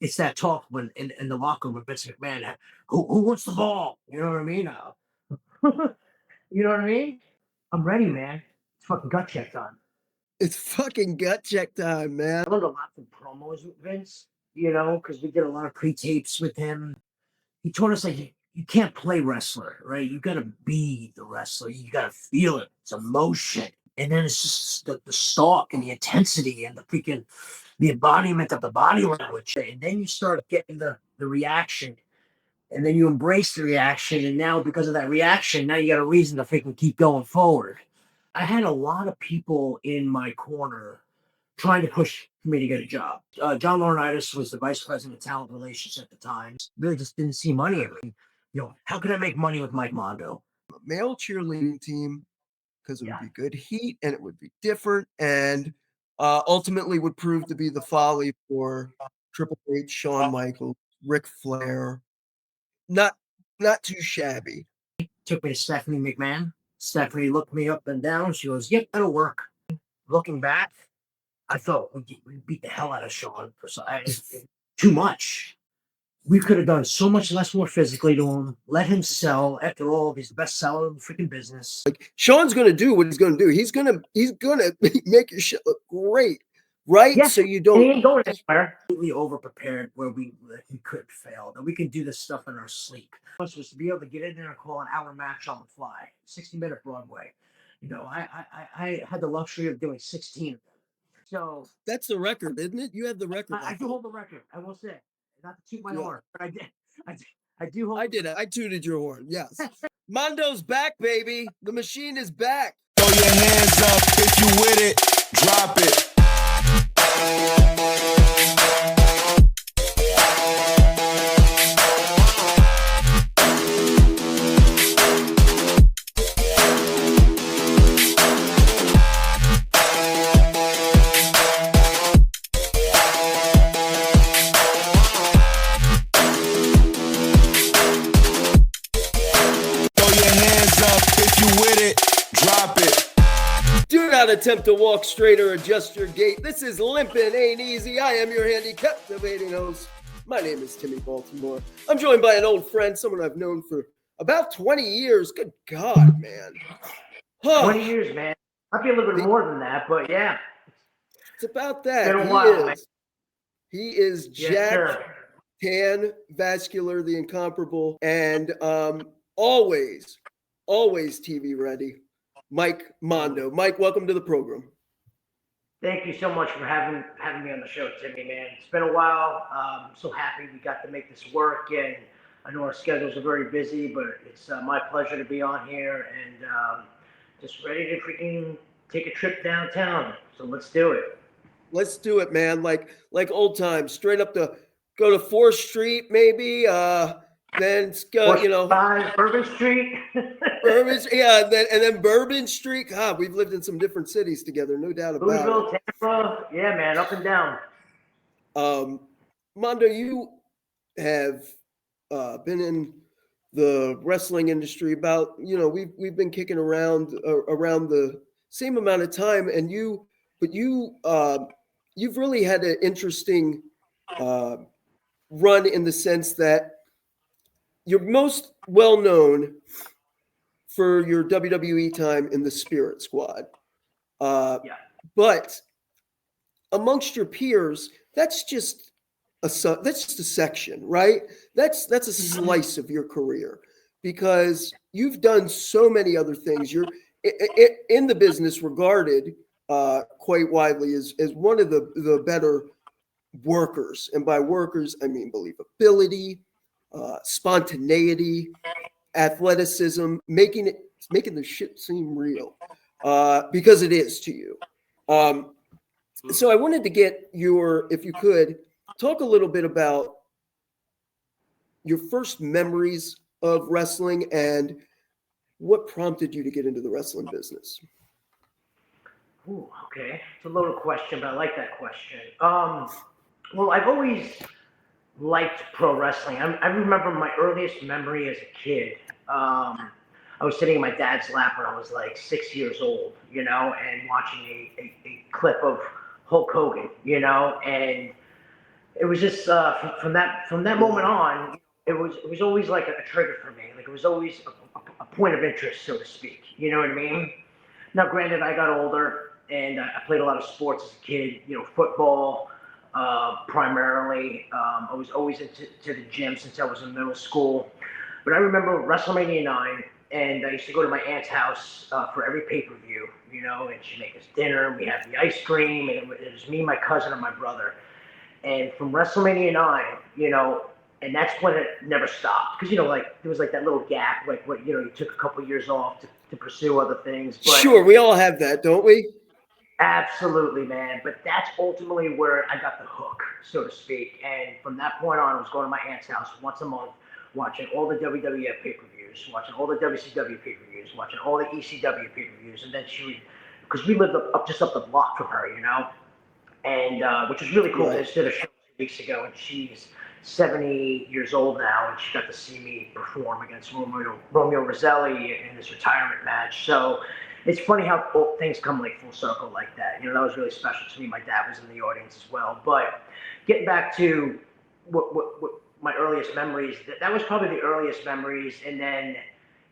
it's that talk when in the locker room with Vince McMahon, who wants the ball? You know what I mean? You know what I mean? I'm ready, man. It's fucking gut check time. It's fucking gut check time, man. I learned a lot from promos with Vince, you know, because we did a lot of pre-tapes with him. He told us like you can't play wrestler, right? You gotta be the wrestler. You gotta feel it. It's emotion. And then it's just the stalk and the intensity and the embodiment of the body language. And then you start getting the reaction. And then you embrace the reaction. And now because of that reaction, now you got a reason to freaking keep going forward. I had a lot of people in my corner trying to push for me to get a job. John Laurinaitis was the vice president of talent relations at the time. Really just didn't see money in it. You know, how could I make money with Mike Mondo? A male cheerleading team, because it would be good heat and it would be different, and ultimately would prove to be the folly for Triple H, Shawn Michaels, Ric Flair. Not too shabby. Took me to Stephanie McMahon. Stephanie looked me up and down. She goes, "Yep, that'll work." Looking back, I thought we beat the hell out of Shawn for too much. We could have done so much less more physically to him. Let him sell. After all, he's the best seller in the freaking business. Like Shawn's gonna do what he's gonna do. He's gonna make your shit look great, right? Yeah, so you don't. He ain't going anywhere. Completely over prepared where we could fail. That we can do this stuff in our sleep. Was to be able to get in there and call an hour match on the fly, 60-minute Broadway. You know, I had the luxury of doing 16 of them. So that's the record, isn't it? You have the record. I do hold the record. I will say, not to toot my horn, but I did. I do hold. I did it. I tooted your horn. Yes. Mondo's back, baby. The machine is back. Throw your hands up if you with it. Drop it. Attempt to walk straight or adjust your gait. This is LiMPiN AiNT Easy. I am your handy captivating host. My name is Timmy Baltimore. I'm joined by an old friend, someone I've known for about 20 years. Good God, man. 20 years, man. Might be a little bit more than that, but yeah. It's about that. Been a while, man. He is jacked, tan, vascular, the incomparable, and always TV ready. Mike Mondo. Mike, welcome to the program. Thank you so much for having me on the show, Timmy, man. It's been a while. I'm so happy we got to make this work, and I know our schedules are very busy, but it's my pleasure to be on here and just ready to freaking take a trip downtown. So let's do it. Let's do it, man. Like old times, straight up to go to 4th Street, maybe. Then go, Bourbon Street. Bourbon, yeah, and then Bourbon Street. God, we've lived in some different cities together, no doubt about Louisville, Tampa, yeah, man, up and down. Mondo, you have been in the wrestling industry about, we've been kicking around the same amount of time, and you've really had an interesting run in the sense that you're most well known for your WWE time in the Spirit Squad. But amongst your peers, that's just a section, right? That's a slice of your career, because you've done so many other things. You're in the business regarded quite widely as one of the better workers. And by workers, I mean believability, spontaneity, athleticism, making the shit seem real, because it is to you. So I wanted to get if you could talk a little bit about your first memories of wrestling and what prompted you to get into the wrestling business. Ooh, okay. It's a loaded question, but I like that question. Well, I've always liked pro wrestling. I remember my earliest memory as a kid. I was sitting in my dad's lap when I was like 6 years old, and watching a clip of Hulk Hogan, and it was just from that moment on, it was always like a trigger for me. Like it was always a point of interest, so to speak. You know what I mean? Now, granted, I got older and I played a lot of sports as a kid. You know, football primarily. I was always into the gym since I was in middle school. But I remember WrestleMania 9, and I used to go to my aunt's house for every pay per view, you know, and she'd make us dinner, and we had the ice cream, and it was me, my cousin, and my brother. And from WrestleMania 9, you know, and that's when it never stopped. Because, you know, like, there was like that little gap, like, what, you know, you took a couple years off to pursue other things. But Sure, we all have that, don't we? absolutely, man. But that's ultimately where I got the hook, so to speak. And from that point on, I was going to my aunt's house once a month, watching all the WWF pay-per-views, watching all the WCW pay-per-views, watching all the ECW pay-per-views. And then she would, because we lived just up the block from her, you know, and which was really cool. Right. I just did a show 2 weeks ago, and she's 70 years old now, and she got to see me perform against Romeo Roselli in this retirement match. So it's funny how things come like full circle like that. You know, that was really special to me. My dad was in the audience as well. But getting back to what my earliest memories, that was probably the earliest memories. And then,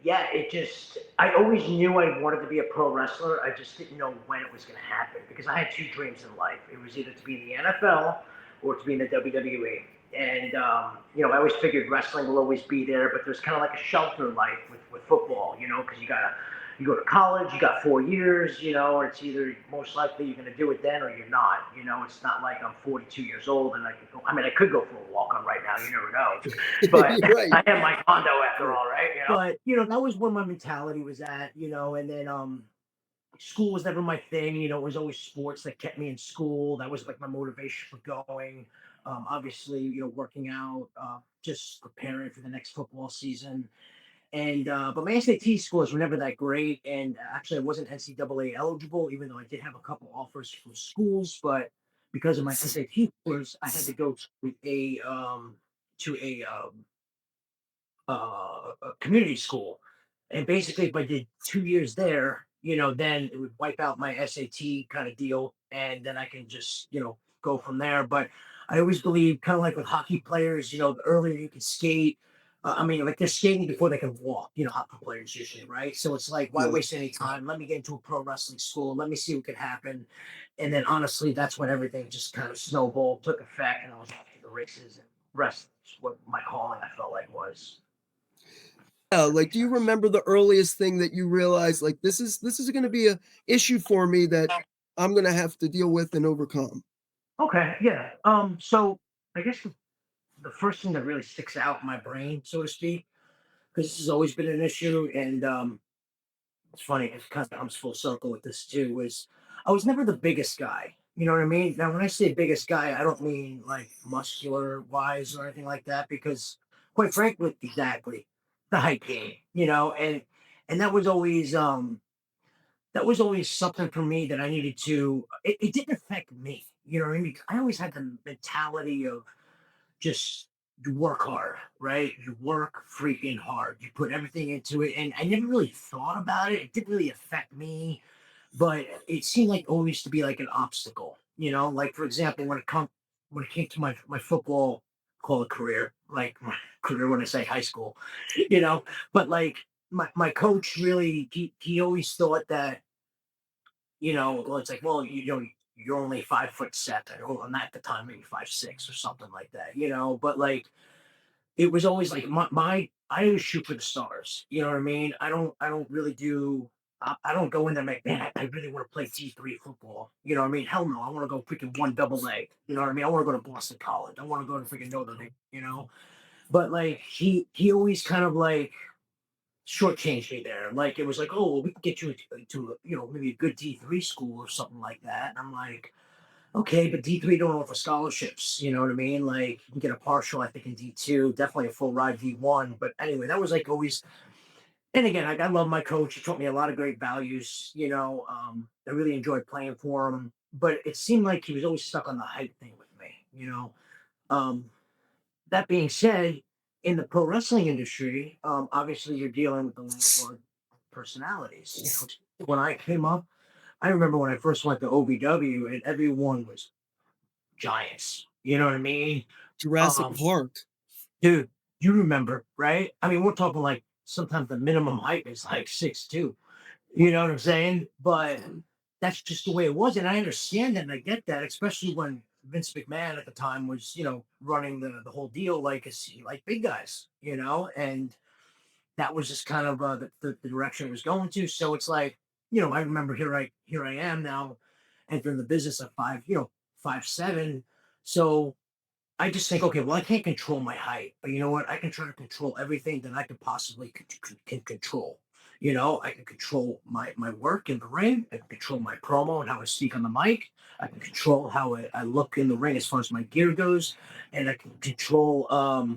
yeah, it just, I always knew I wanted to be a pro wrestler. I just didn't know when it was going to happen because I had two dreams in life. It was either to be in the NFL or to be in the WWE. And, you know, I always figured wrestling will always be there, but there's kind of like a shelter life with football, you know, because you go to college, you got 4 years, you know, and it's either most likely you're going to do it then or you're not. You know, it's not like I'm 42 years old and I could go, I mean, I could go for a walk on right now, you never know. But Right. I am my condo after all, right? You know? But, you know, that was where my mentality was at, you know, and then, school was never my thing. You know, it was always sports that kept me in school. That was like my motivation for going. Obviously, you know, working out, just preparing for the next football season. And but my SAT scores were never that great, and actually, I wasn't NCAA eligible, even though I did have a couple offers from schools. But because of my SAT scores, I had to go to a community school. And basically, if I did 2 years there, you know, then it would wipe out my SAT kind of deal. And then I can just, you know, go from there. But I always believe, kind of like with hockey players, you know, the earlier you can skate, I mean, like they're skating before they can walk, you know, hockey players usually, right? So it's like, why Yeah. waste any time? Let me get into a pro wrestling school. Let me see what could happen. And then honestly, that's when everything just kind of snowballed, took effect, and I was off to the races. And rest is what my calling I felt like was. Yeah, like, do you remember the earliest thing that you realized, like, this is going to be a issue for me that I'm going to have to deal with and overcome? Okay, yeah. So I guess the first thing that really sticks out in my brain, so to speak, because this has always been an issue, and it's funny, it kind of comes full circle with this too, was I was never the biggest guy. You know what I mean? Now, when I say biggest guy, I don't mean like muscular wise or anything like that, because quite frankly, exactly the height game, you know, and that was always something for me that I needed to. It didn't affect me, you know what I mean? I always had the mentality of just you work hard, right? You work freaking hard. You put everything into it, and I never really thought about it. It didn't really affect me, but it seemed like always to be like an obstacle, you know. Like for example, when it came to my football, call it career, like my career when I say high school, you know. But like my coach really, he always thought that, you know, well, it's like, well, you know, you're only 5'7", or not at the time, maybe 5'6" or something like that, you know. But like, it was always like my I always shoot for the stars. You know what I mean? I don't really do. I don't go in there and like, man, I really want to play T3 football. You know what I mean? Hell no, I want to go freaking one double A. You know what I mean? I want to go to Boston College. I want to go to freaking Notre Dame. You know, but like he always kind of like shortchanged me there. Like it was like, oh, well, we can get you to you know, maybe a good D3 school or something like that. And I'm like, okay, but D3 don't offer scholarships. You know what I mean? Like you can get a partial, I think, in D2, definitely a full ride D1. But anyway, that was like always. And again, I love my coach. He taught me a lot of great values. You know, I really enjoyed playing for him. But it seemed like he was always stuck on the height thing with me. You know, um, that being said, in the pro wrestling industry, obviously you're dealing with the landlord personalities. You know, when I came up, I remember when I first went to OVW and everyone was giants. You know what I mean? Jurassic Um, Park. dude, you remember, right? I mean, we're talking like sometimes the minimum height is like 6'2". You know what I'm saying? But that's just the way it was. And I understand that and I get that, especially when Vince McMahon at the time was, running the whole deal like like big guys, and that was just kind of the direction it was going to. So it's like, I remember here I am now entering the business at 5'7". So I just think, okay, well, I can't control my height, but you know what? I can try to control everything that I could possibly can control. I can control my work in the ring. I can control my promo and how I speak on the mic. I can control how I look in the ring as far as my gear goes, and I can control what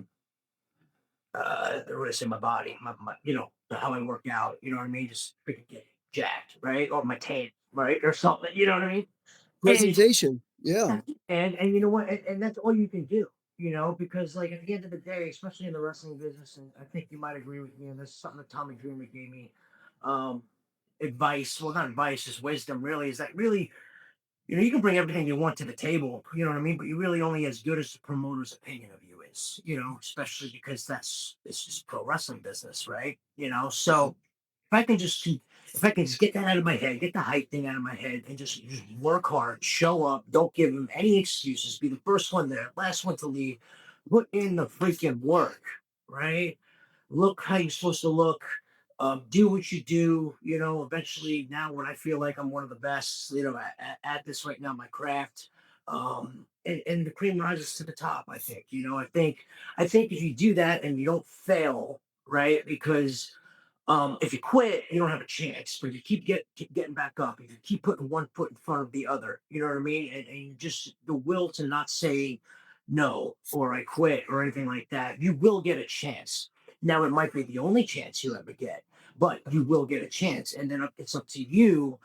do I say, my body, my how I work out. You know what I mean? Just freaking get jacked, right? Or my tan, right, or something. You know what I mean? And Presentation. Yeah. and you know what? And that's all you can do, because like at the end of the day, especially in the wrestling business, and I think you might agree with me, and this is something that Tommy Dreamer gave me um advice. Well, not advice, just wisdom, really, is that really, you can bring everything you want to the table, you know what I mean? But you're really only as good as the promoter's opinion of you is, especially because it's just pro wrestling business, right? So if I can just get that out of my head, get the height thing out of my head, and just work hard, show up, don't give them any excuses, be the first one there, last one to leave, put in the freaking work, right? Look how you're supposed to look, do what you do, eventually now when I feel like I'm one of the best, at this right now, my craft, and the cream rises to the top, I think, I think if you do that and you don't fail, right? Because if you quit, you don't have a chance. But you keep getting back up. If you keep putting one foot in front of the other, you know what I mean? And just the will to not say no or I quit or anything like that, you will get a chance. Now it might be the only chance you ever get, but you will get a chance. And then it's up to you.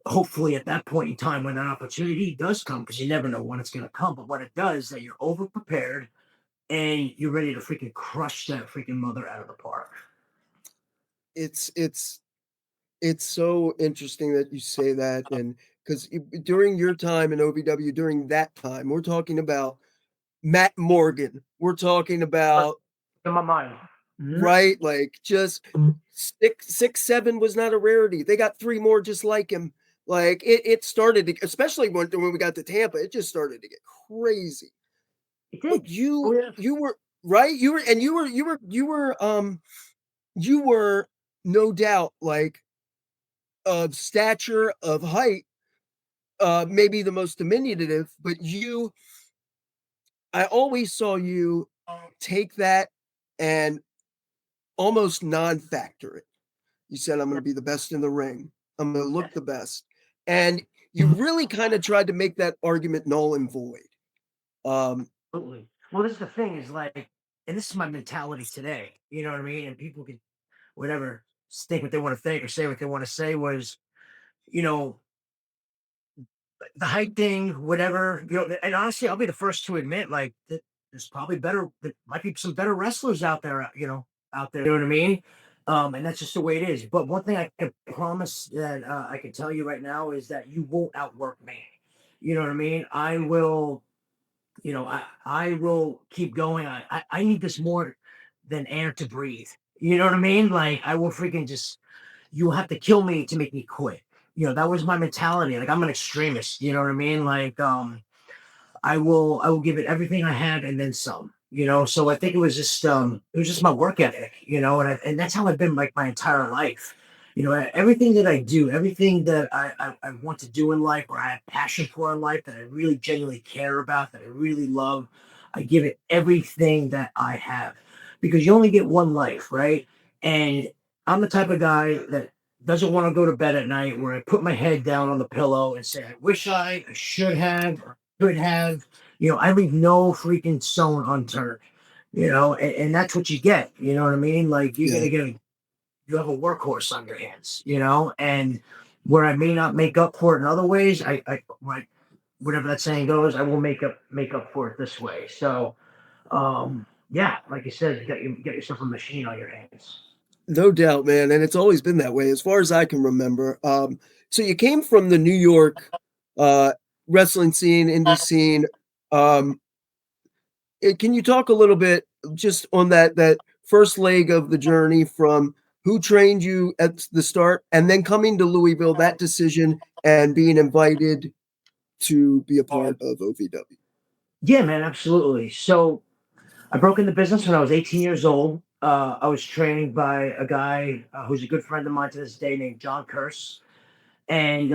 Hopefully, at that point in time, when that opportunity does come, because you never know when it's going to come, but when it does, that you're over prepared and you're ready to freaking crush that freaking mother out of the park. It's so interesting that you say that, and because during your time in OVW, during that time, we're talking about Matt Morgan. We're talking about In my mind. right, like just 6'7" was not a rarity. They got 3 more just like him. Like it started to, especially when we got to Tampa, it just started to get crazy. It But did. Oh, yeah. you were right. You were no doubt like of stature, of height, maybe the most diminutive, but I always saw you take that and almost non-factor it. You said, I'm going to be the best in the ring. I'm going to look the best. And you really kind of tried to make that argument null and void. Absolutely. Well, this is the thing is like, and this is my mentality today. You know what I mean? And people can, whatever, think what they want to think or say what they want to say was, you know, the height thing, whatever, and honestly, I'll be the first to admit, like, that there's probably there might be some better wrestlers out there, you know what I mean? And that's just the way it is. But one thing I can promise that I can tell you right now is that you won't outwork me. You know what I mean? I will, I will keep going. I need this more than air to breathe. You know what I mean? Like, I will freaking just, you will have to kill me to make me quit. That was my mentality. Like, I'm an extremist. You know what I mean? Like, I will give it everything I had and then some. So I think it was just my work ethic. And that's how I've been like my entire life. Everything that I do, everything that I want to do in life, or I have passion for in life, that I really genuinely care about, that I really love, I give it everything that I have, because you only get one life, right? And I'm the type of guy that doesn't want to go to bed at night where I put my head down on the pillow and say, I should have, or could have. I leave no freaking stone unturned. And that's what you get. You know what I mean? Like, you're gonna get you have a workhorse on your hands, and where I may not make up for it in other ways, like whatever that saying goes, I will make up for it this way. So, yeah, like you said, you get yourself a machine on your hands. No doubt, man. And it's always been that way as far as I can remember. So you came from the New York wrestling scene, indie scene. can you talk a little bit just on that first leg of the journey from who trained you at the start and then coming to Louisville, that decision and being invited to be a part of OVW? Yeah, man, absolutely. So I broke into business when I was 18 years old. I was trained by a guy who's a good friend of mine to this day named John Curse, and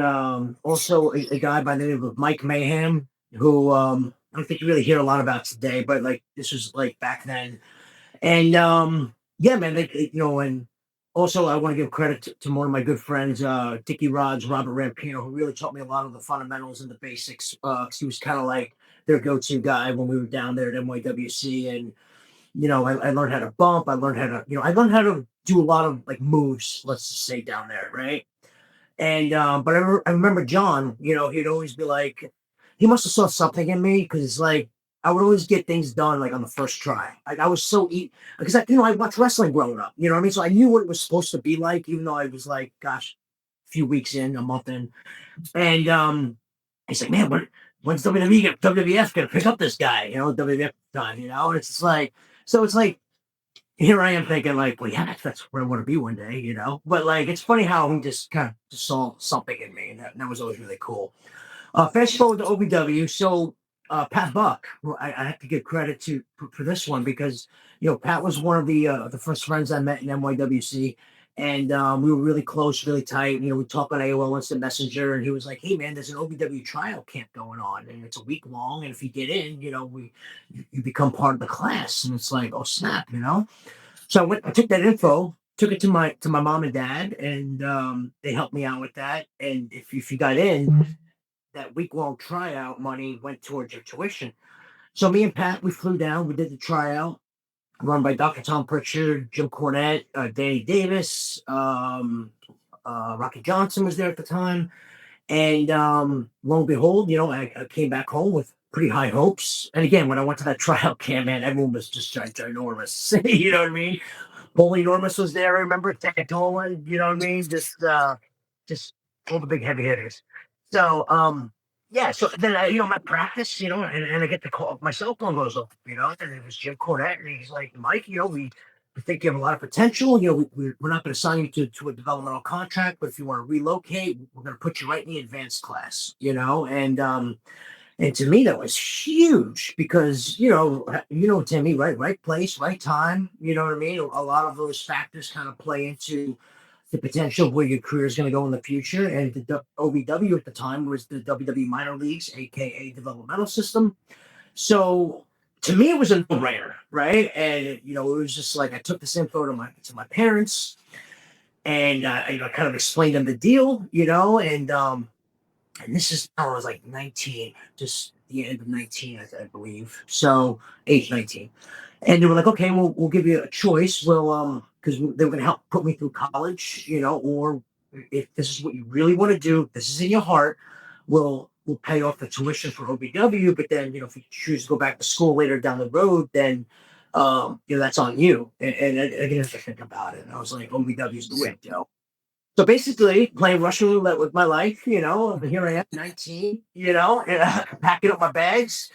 also a guy by the name of Mike Mayhem, who I don't think you really hear a lot about today, but like this was like back then. And yeah, man, and also I want to give credit to one of my good friends, Dickie Rods, Robert Rampino, who really taught me a lot of the fundamentals and the basics. 'Cause he was kind of like their go-to guy when we were down there at NYWC, and I learned how to bump. I learned how to, I learned how to do a lot of like moves. Let's just say down there, right? And but I remember John, he'd always be like, he must have saw something in me because it's like I would always get things done like on the first try. Like I was so because I watched wrestling growing up, you know what I mean? So I knew what it was supposed to be like, even though I was like, gosh, a few weeks in, a month in. And he's like, man, when's WWF gonna pick up this guy? WWF time, and it's just like so it's like here I am thinking like, well, yeah, that's where I want to be one day. But like, it's funny how he just kind of just saw something in me, and that was always really cool. Fast forward to OVW. So Pat Buck, I have to give credit to for this one because Pat was one of the first friends I met in NYWC, and we were really close, really tight. We talked on AOL Instant Messenger, and he was like, "Hey man, there's an OVW trial camp going on, and it's a week long, and if you get in, you become part of the class." And it's like, oh snap. So I took that info, took it to my mom and dad, and they helped me out with that. And if you got in, that week long tryout money went towards your tuition. So me and Pat, we flew down, we did the tryout, run by Dr. Tom Pritchard, Jim Cornette, Danny Davis, Rocky Johnson was there at the time. And lo and behold, I came back home with pretty high hopes. And again, when I went to that tryout camp, man, everyone was just ginormous. You know what I mean? Bully Enormous was there. I remember Dolan. You know what I mean? Just all the big heavy hitters. So yeah. So then I'm at practice, and I get the call. My cell phone goes off, and it was Jim Cornette, and he's like, Mike, we think you have a lot of potential. We're not going to sign you to a developmental contract, but if you want to relocate, we're going to put you right in the advanced class. And to me that was huge because Timmy, right place, right time. You know what I mean? A lot of those factors kind of play into the potential of where your career is going to go in the future. And the OVW at the time was the WWE minor leagues, aka developmental system. So to me, it was a no-brainer, right? And it was just like I took this info to my parents, and I kind of explained them the deal, and this is I was like 19, just the end of 19, I believe. So age 19, and they were like, okay, we'll give you a choice. Well, because they were going to help put me through college, or if this is what you really want to do, this is in your heart, we'll pay off the tuition for OVW. But then, if you choose to go back to school later down the road, then that's on you. And I didn't have to think about it. And I was like, OVW is the way, So basically, playing Russian roulette with my life, here I am, 19, packing up my bags.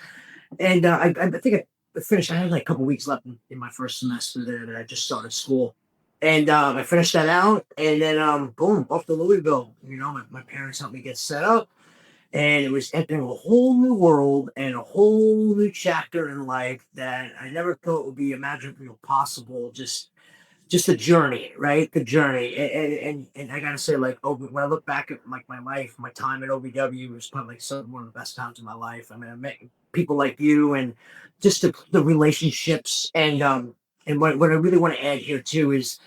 And I think I finished, I had like a couple weeks left in my first semester there that I just started school. And I finished that out. And then, boom, off to Louisville. My parents helped me get set up. And it was entering a whole new world and a whole new chapter in life that I never thought would be imaginably possible. Just the journey, right? The journey, and I gotta say, like, when I look back at like my life, my time at OVW was probably like one of the best times of my life. I mean, I met people like you, and just the relationships, and what I really want to add here too is,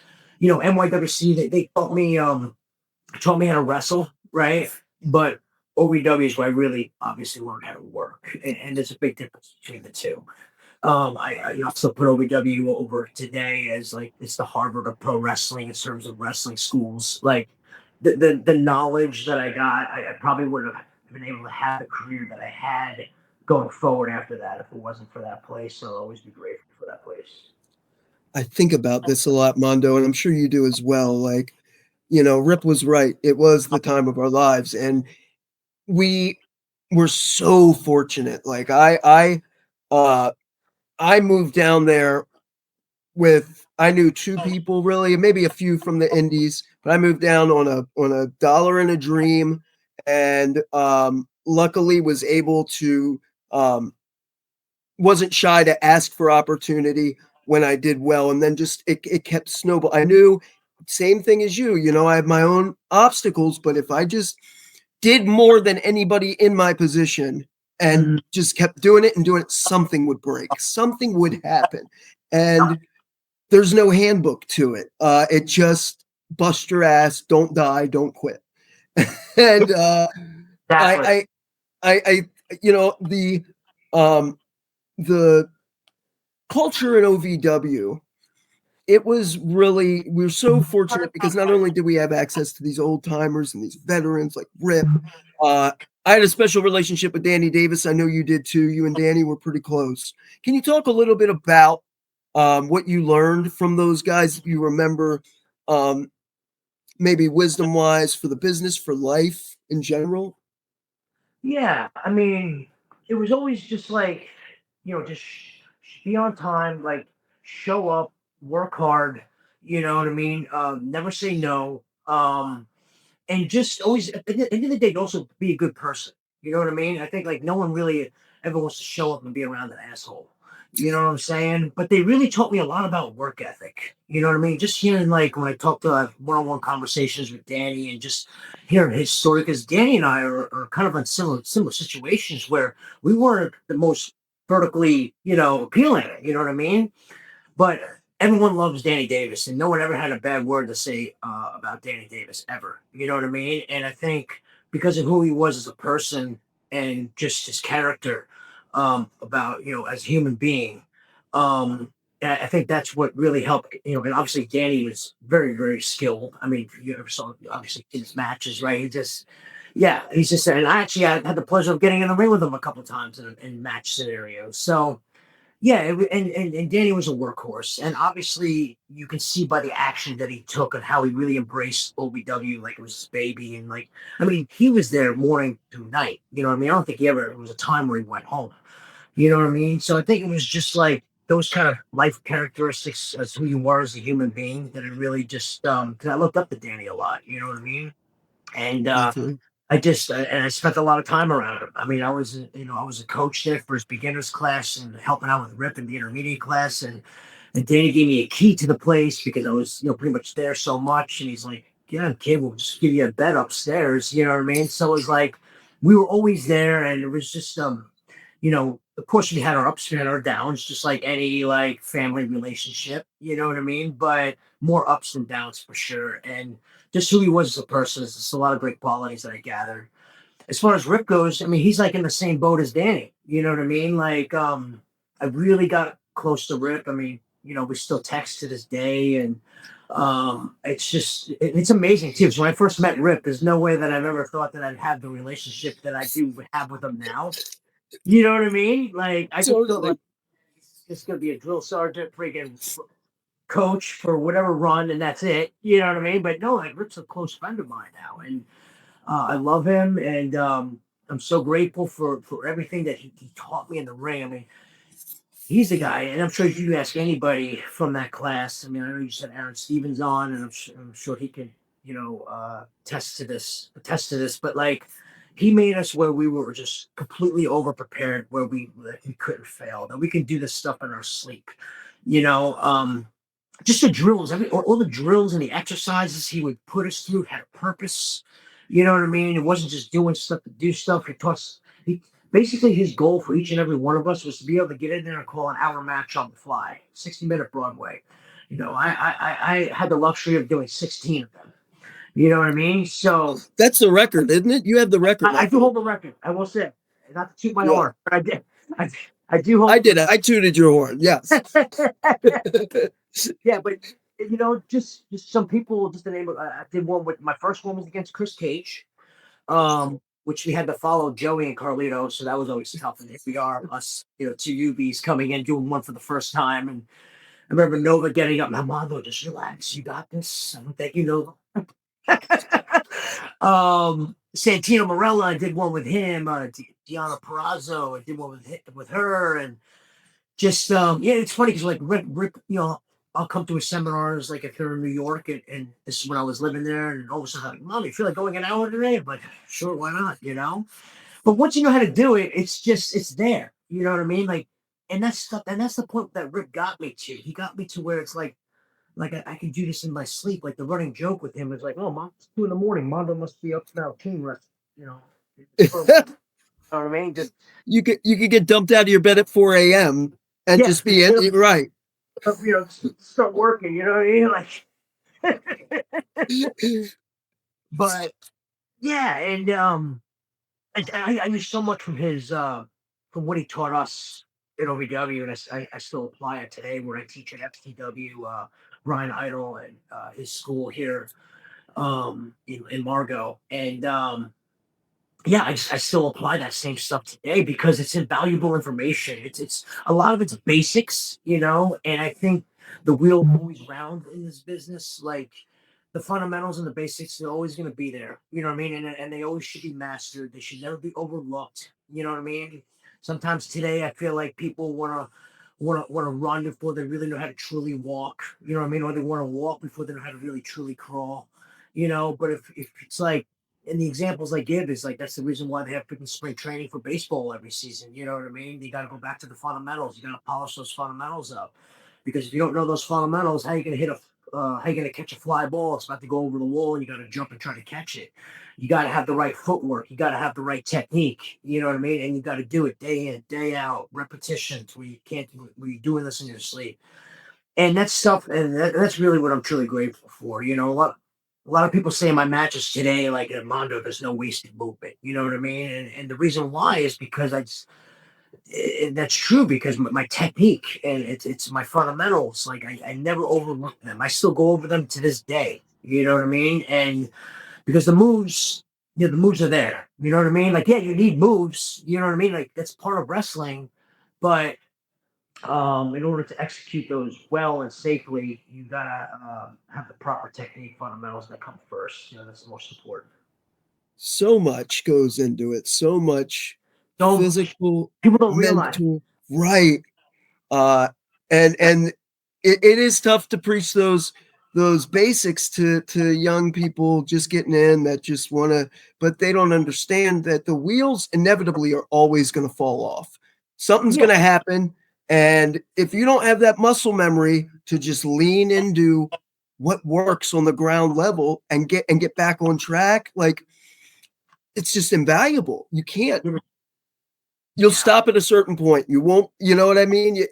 NYWC they taught me how to wrestle, right? But OVW is where I really obviously learned how to work, and there's a big difference between the two. I also put OVW over today as like it's the Harvard of pro wrestling in terms of wrestling schools. Like the knowledge that I got, I probably would have been able to have the career that I had going forward after that if it wasn't for that place. So I'll always be grateful for that place. I think about this a lot, Mondo, and I'm sure you do as well. Like, Rip was right. It was the time of our lives, and we were so fortunate. Like I I moved down there with, I knew 2 people really, maybe a few from the indies, but I moved down on a dollar and a dream, and luckily was able to wasn't shy to ask for opportunity when I did well, and then just it kept snowball. I knew same thing as you, I have my own obstacles, but if I just did more than anybody in my position and just kept doing it, something would break, something would happen. And there's no handbook to it. It just bust your ass, don't die, don't quit. And Exactly. I the culture in OVW, it was really, we're so fortunate because not only did we have access to these old timers and these veterans like Rip, I had a special relationship with Danny Davis. I know you did too. You and Danny were pretty close. Can you talk a little bit about what you learned from those guys? You remember maybe wisdom wise for the business, for life in general? Yeah, I mean, it was always just like, just be on time, like show up, work hard, you know what I mean? Never say no. And just always, at the end of the day, also be a good person. You know what I mean? I think like no one really ever wants to show up and be around an asshole. You know what I'm saying? But they really taught me a lot about work ethic. You know what I mean? Just hearing like when I talk to one-on-one conversations with Danny and just hearing his story, because Danny and I are kind of in similar situations where we weren't the most vertically, appealing. You know what I mean? But everyone loves Danny Davis, and no one ever had a bad word to say about Danny Davis ever. You know what I mean? And I think because of who he was as a person and just his character, about as a human being, I think that's what really helped. And obviously Danny was very very skilled. I mean, you ever saw obviously his matches, right? Yeah, he's just, and I actually had the pleasure of getting in the ring with him a couple times in match scenarios. So yeah, and Danny was a workhorse, and obviously you can see by the action that he took and how he really embraced OVW like it was his baby, and like I mean he was there morning to night. You know what I mean? I don't think he ever, it was a time where he went home. You know what I mean? So I think it was just like those kind of life characteristics as who you were as a human being that it really just 'cause I looked up to Danny a lot. You know what I mean? And Definitely. I spent a lot of time around him. I mean, I was a coach there for his beginners class and helping out with Rip in the intermediate class. And Danny gave me a key to the place because I was, pretty much there so much. And he's like, yeah, kid, we'll just give you a bed upstairs. You know what I mean? So it was like, we were always there. And it was just, of course we had our ups and our downs, just like any like family relationship, you know what I mean? But more ups than downs for sure. And just who he was as a person is just a lot of great qualities that I gathered. As far as Rip goes, I mean, he's like in the same boat as Danny. You know what I mean? Like, I really got close to Rip. I mean, we still text to this day, and it's just it's amazing too. So when I first met Rip, there's no way that I've ever thought that I'd have the relationship that I do have with him now. You know what I mean? Like, I just felt Totally. like this is gonna be a drill sergeant, freaking coach for whatever run, and that's it. You know what I mean? But no, like Rip's a close friend of mine now, and I love him, and I'm so grateful for everything that he taught me in the ring. I mean, he's the guy, and I'm sure if you ask anybody from that class, I mean, I know you said Aaron Stevens on, and I'm sure he can, attest to this, but like. He made us where we were just completely over prepared, where we couldn't fail, that we can do this stuff in our sleep, you know. Just the drills, all the drills and the exercises he would put us through had a purpose. You know what I mean? It wasn't just doing stuff to do stuff. He taught us. Basically his goal for each and every one of us was to be able to get in there and call an hour match on the fly, 60-minute Broadway. I had the luxury of doing 16 of them. You know what I mean? So That's the record, isn't it? You have the record, I do think. hold the record. I will say, not to toot my Yeah. horn, but I did. I do hold. I did it. I tooted your horn. Yes. Yeah, but just some people. Just the name of I did one with my first one was against Chris Cage, which we had to follow Joey and Carlito, so that was always tough. And here we are, us, two UBs coming in doing one for the first time, and I remember Nova getting up. Mando, just relax, you got this. I don't think you know. Santino Marella, I did one with him. Deanna Perrazzo, I did one with her, and just yeah, it's funny because like Rick, you know, I'll come to his seminars like if they're in New York, and this is when I was living there, and all of a sudden, like, Mom, you feel like going an hour today? I'm like, sure, why not? You know. But once you know how to do it, it's there. You know what I mean? Like, and that's stuff, and that's the point that Rick got me to. He got me to where it's like I can do this in my sleep. Like the running joke with him is like, oh, Mom, it's 2 a.m. Mondo must be up now, team rest. You know. You know what I mean? Just You could get dumped out of your bed at 4 a.m. and yeah, just be in, right. you know, start working. You know what I mean? Like, but yeah, and I use so much from his from what he taught us at OVW, and I still apply it today when I teach at FTW, Ryan Idol and his school here in Margot, and yeah, I still apply that same stuff today because it's invaluable information. It's a lot of it's basics, you know, and I think the wheel always round in this business. Like the fundamentals and the basics are always going to be there. You know what I mean? And they always should be mastered. They should never be overlooked. You know what I mean? Sometimes today I feel like people want to run before they really know how to truly walk. You know what I mean? Or they want to walk before they know how to really truly crawl. You know, but if it's like and the examples I give is like that's the reason why they have freaking spring training for baseball every season. You know what I mean? You got to go back to the fundamentals. You got to polish those fundamentals up because if you don't know those fundamentals, how you gonna how you gonna catch a fly ball? It's about to go over the wall, and you got to jump and try to catch it. You got to have the right footwork. You got to have the right technique. You know what I mean? And you got to do it day in, day out, repetitions where you can't, where you're doing this in your sleep. And that's stuff, and that's really what I'm truly grateful for. You know, a lot of people say in my matches today, like at Mondo, there's no wasted movement. You know what I mean? And the reason why is because that's true because my technique and it's my fundamentals. Like I never overlook them. I still go over them to this day. You know what I mean? And because the moves, the moves are there. You know what I mean? Like, yeah, you need moves. You know what I mean? Like that's part of wrestling, but in order to execute those well and safely, you gotta have the proper technique fundamentals that come first. You know, that's the most important. So much goes into it. So much Don't physical, people don't realize? mental, right. And it is tough to preach those basics to young people just getting in that just want to, but they don't understand that the wheels inevitably are always going to fall off. Something's going to happen. And if you don't have that muscle memory to just lean into what works on the ground level and get back on track, like it's just invaluable. You can't. You'll stop at a certain point. You won't, you know what I mean?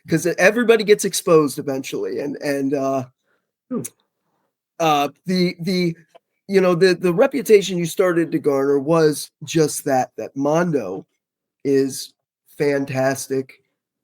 Because everybody gets exposed eventually. And the you know, the reputation you started to garner was just that Mondo is fantastic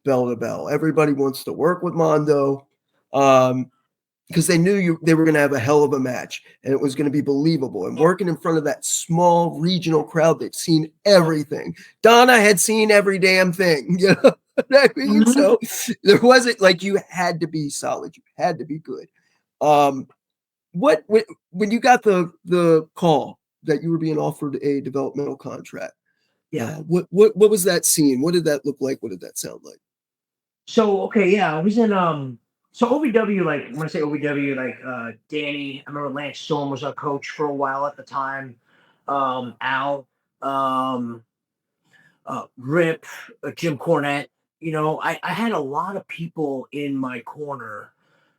bell to bell. Everybody wants to work with Mondo. Because they knew they were going to have a hell of a match and it was going to be believable. And working in front of that small regional crowd, they've seen everything. Donna had seen every damn thing. You know what I mean? So there wasn't like you had to be solid. You had to be good. When you got the call that you were being offered a developmental contract? Yeah. What was that scene? What did that look like? What did that sound like? So okay, yeah, I was in so OVW, like when I say OVW, like Danny, I remember Lance Storm was our coach for a while at the time. Al, Rip, Jim Cornette. You know, I had a lot of people in my corner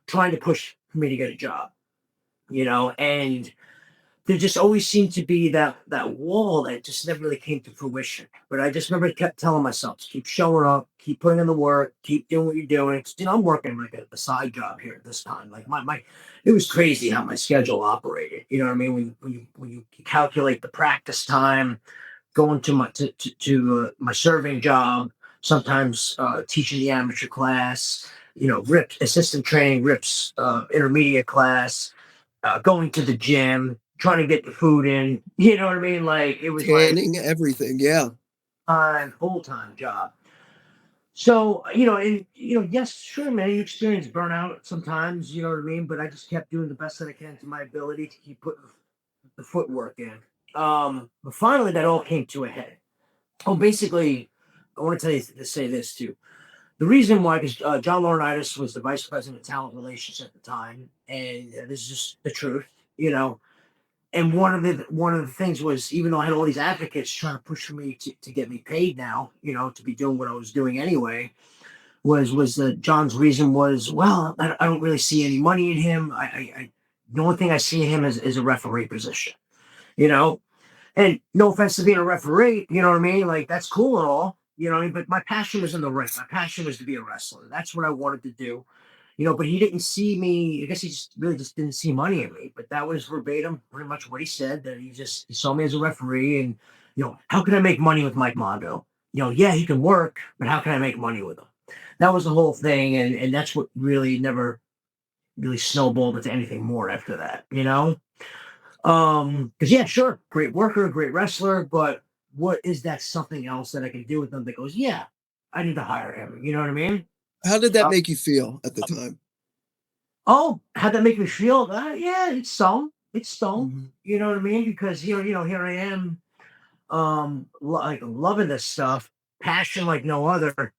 trying to push for me to get a job. You know, and there just always seemed to be that wall that just never really came to fruition. But I just remember kept telling myself, keep showing up, keep putting in the work, keep doing what you're doing. You know, I'm working like a side job here at this time. Like my it was crazy how my schedule operated. You know what I mean? When you calculate the practice time, going to my serving job, sometimes teaching the amateur class. You know, Rip assistant training, Rip's intermediate class, going to the gym, trying to get the food in. You know what I mean? Like it was Tanning, everything. Yeah. full-time job. So, yes, sure, man, you experience burnout sometimes, you know what I mean? But I just kept doing the best that I can to my ability to keep putting the footwork in. But finally that all came to a head. Oh, basically, I want to say this too. The reason why, because John Laurinaitis was the vice president of talent relations at the time, and this is just the truth, you know. And one of the things was, even though I had all these advocates trying to push for me to get me paid now, you know, to be doing what I was doing anyway, was John's reason was, well, I don't really see any money in him. The only thing I see in him is a referee position, you know. And no offense to being a referee, you know what I mean? Like, that's cool and all, you know what I mean? But my passion was in the ring. My passion was to be a wrestler. That's what I wanted to do, you know. But he didn't see me. I guess he just really just didn't see money in me. But that was verbatim, pretty much what he said. That he saw me as a referee, and you know, how can I make money with Mike Mondo? You know, yeah, he can work, but how can I make money with him? That was the whole thing, and that's what really never really snowballed into anything more after that, you know. Because yeah, sure, great worker, great wrestler, but what is that something else that I can do with them that goes, yeah, I need to hire him. You know what I mean? How did that make you feel at the time? Oh, how'd that make me feel? Yeah, it's stung. It's stung. Mhm. You know what I mean? Because here I am, like loving this stuff, passion like no other.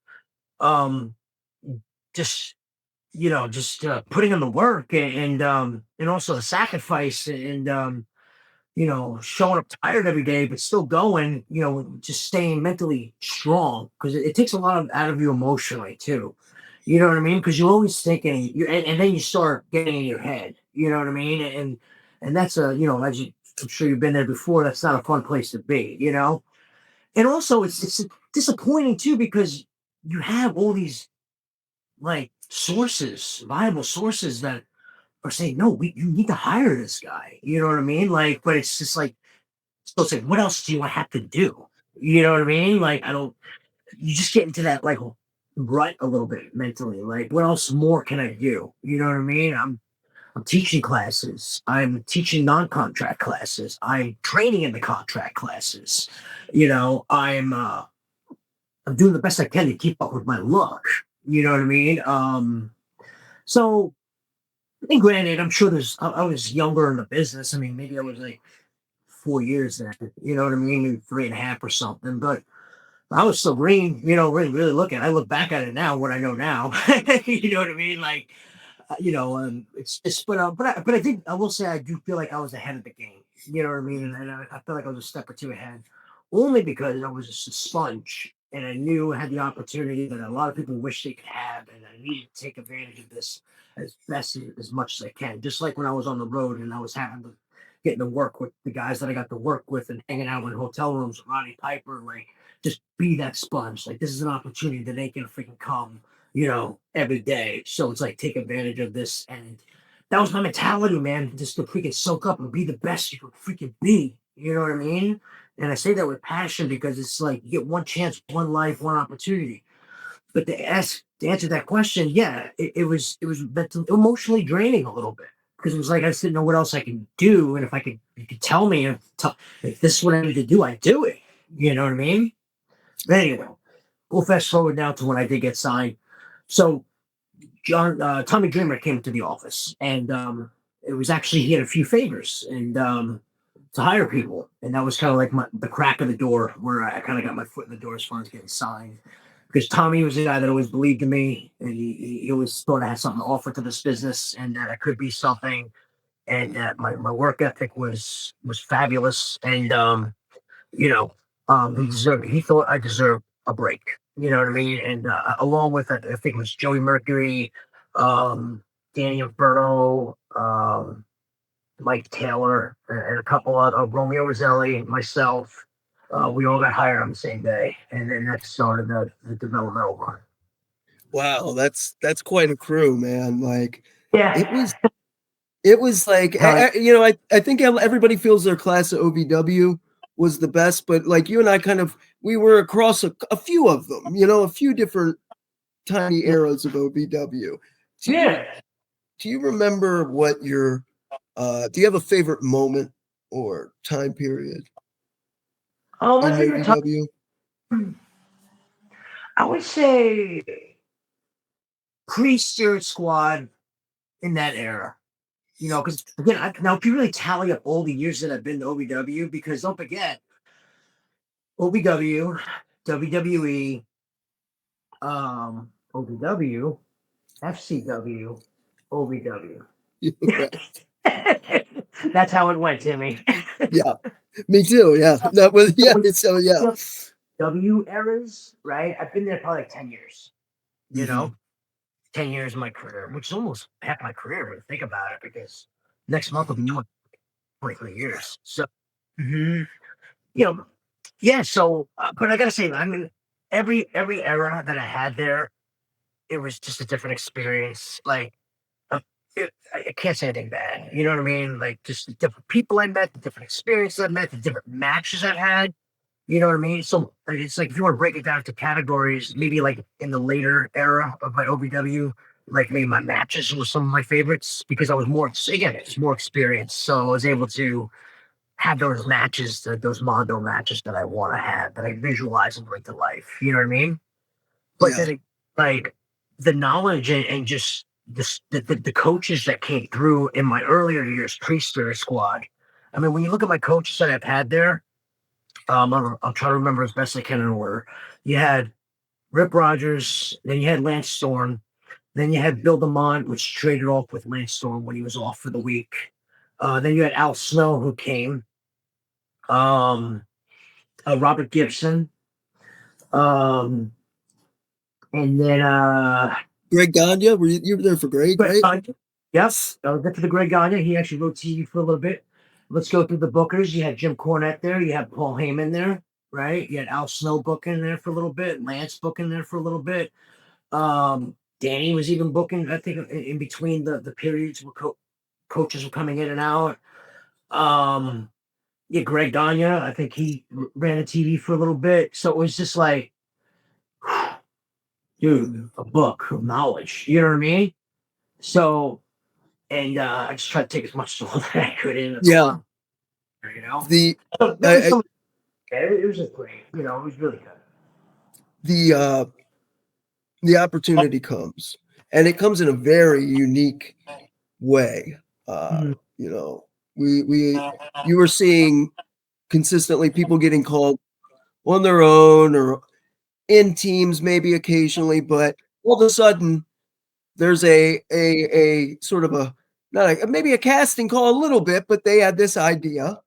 Um, just putting in the work and also the sacrifice and you know, showing up tired every day, but still going, you know, just staying mentally strong because it takes a lot out of you emotionally too. You know what I mean? Because you're always thinking, and then you start getting in your head. You know what I mean? And that's you know, I'm sure you've been there before. That's not a fun place to be. You know, and also it's disappointing too because you have all these like sources, viable sources that are saying, no, you need to hire this guy. You know what I mean? Like, but it's just like, so it's like, what else do you have to do? You know what I mean? Like, you just get into that like rut a little bit mentally. Like, what else more can I do? You know what I mean? I'm teaching classes. I'm teaching non-contract classes. I'm training in the contract classes. You know, I'm doing the best I can to keep up with my look. You know what I mean? So and granted, I'm sure I was younger in the business. I mean, maybe I was like 4 years then, you know what I mean? Maybe 3.5 or something. But I was still green, you know, really looking. I look back at it now, what I know now. You know what I mean? Like, you know, it's but I think I will say I do feel like I was ahead of the game. You know what I mean? And I feel like I was a step or two ahead, only because I was just a sponge and I knew I had the opportunity that a lot of people wish they could have, and I needed to take advantage of this as best as much as I can. Just like when I was on the road and I was getting to work with the guys that I got to work with and hanging out in hotel rooms with Roddy Piper, like just be that sponge. Like this is an opportunity that ain't gonna freaking come, you know, every day. So it's like take advantage of this. And that was my mentality, man. Just to freaking soak up and be the best you can freaking be. You know what I mean? And I say that with passion because it's like you get one chance, one life, one opportunity. But to answer that question, yeah, it was emotionally draining a little bit because it was like I just didn't know what else I could do, and if you could tell me if this is what I need to do, I do it. You know what I mean? But anyway, we'll fast forward now to when I did get signed. So Tommy Dreamer came to the office, and it was actually he had a few favors and to hire people, and that was kind of like the crack of the door where I kind of got my foot in the door as far as getting signed. Because Tommy was the guy that always believed in me, and he always thought I had something to offer to this business, and that I could be something, and that my work ethic was fabulous, and you know, he thought I deserved a break. You know what I mean? And along with it, I think it was Joey Mercury, Danny Inferno, Mike Taylor, and a couple of Romeo Roselli, myself. We all got hired on the same day, and then that started the developmental run. Wow, that's quite a crew, man. Like Yeah, it was like you know, I think everybody feels their class at OVW was the best, but like you and I we were across a few of them, you know, a few different tiny eras of OVW. Do you remember what your do you have a favorite moment or time period my in favorite OVW? I would say pre-Spirit Squad in that era. You know, because again, now if you really tally up all the years that I've been to OVW, because don't forget, OVW, WWE, OVW, FCW, OVW. That's how it went, Timmy. Yeah, me too. Yeah, that was So yeah. W eras, right? I've been there probably like 10 years. You Mm-hmm. know, 10 years of my career, which is almost half my career when you think about it, because next month will be 23 years. So, you know, yeah. So, but I gotta say, I mean, every era that I had there, it was just a different experience. Like, uh, I can't say anything bad. You know what I mean? Like, just the different people I met, the different experiences I met, the different matches I've had. You know what I mean? So it's like if you want to break it down to categories, maybe like in the later era of my OVW, like maybe my matches were some of my favorites because I was more, again, it's more experience. So I was able to have those matches, those Mondo matches that I want to have, that I visualize and bring to life. You know what I mean? But Yeah. then, like, the knowledge and just the coaches that came through in my earlier years, pre-Spirit Squad. I mean, when you look at my coaches that I've had there, I'll try to remember as best I can in order. You had Rip Rogers, then you had Lance Storm, then you had Bill DeMont, which traded off with Lance Storm when he was off for the week. Then you had Al Snow, who came. Um, Robert Gibson. Um, and then Greg Gagne, you were there for Greg, Greg right? Gagne. Yes, I'll get to the Greg Gagne. He actually wrote TV for a little bit. Let's go through the bookers. You had Jim Cornette there. You had Paul Heyman there, right? You had Al Snow booking there for a little bit. Lance booking there for a little bit. Danny was even booking, I think, in between the periods where coaches were coming in and out. Yeah, Greg Gagne, I think he ran a TV for a little bit. So it was just like, dude, a book of knowledge. You know what I mean? So, and I just tried to take as much as I could in. Yeah. You know, The so it was just great. You know, it was really good. the opportunity comes, and it comes in a very unique way. You know, you were seeing consistently people getting called on their own or in teams, maybe occasionally, but all of a sudden there's a sort of a not a, maybe a casting call a little bit, but they had this idea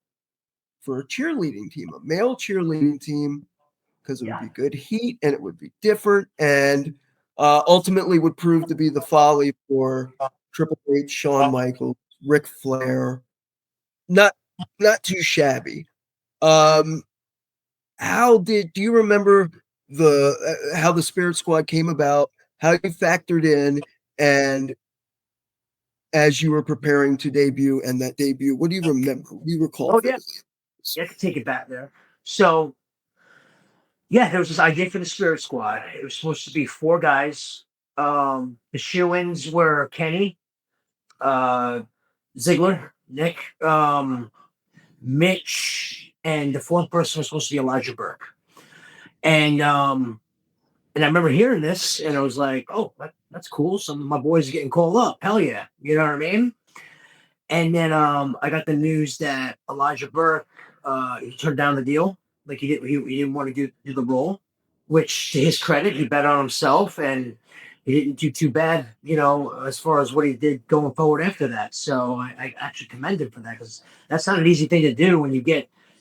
for a cheerleading team, a male cheerleading team, because it would be good heat and it would be different, and ultimately would prove to be the folly for Triple H, Shawn Michaels, Ric Flair. Not too shabby. Do you remember how the Spirit Squad came about, how you factored in, and as you were preparing to debut and that debut, what do you remember? What do you recall? Oh, yeah. I could take it back there. So, yeah, there was this idea for the Spirit Squad. It was supposed to be 4 guys. The shoe-ins were Kenny, Ziggler, Nick, Mitch, and the 4th person was supposed to be Elijah Burke. And I remember hearing this, and I was like, "Oh, that's cool. Some of my boys are getting called up. Hell yeah!" You know what I mean? And then I got the news that Elijah Burke he turned down the deal. Like he didn't want to do the role, which to his credit, he bet on himself and he didn't do too bad, you know, as far as what he did going forward after that. So I actually commend him for that, because that's not an easy thing to do when you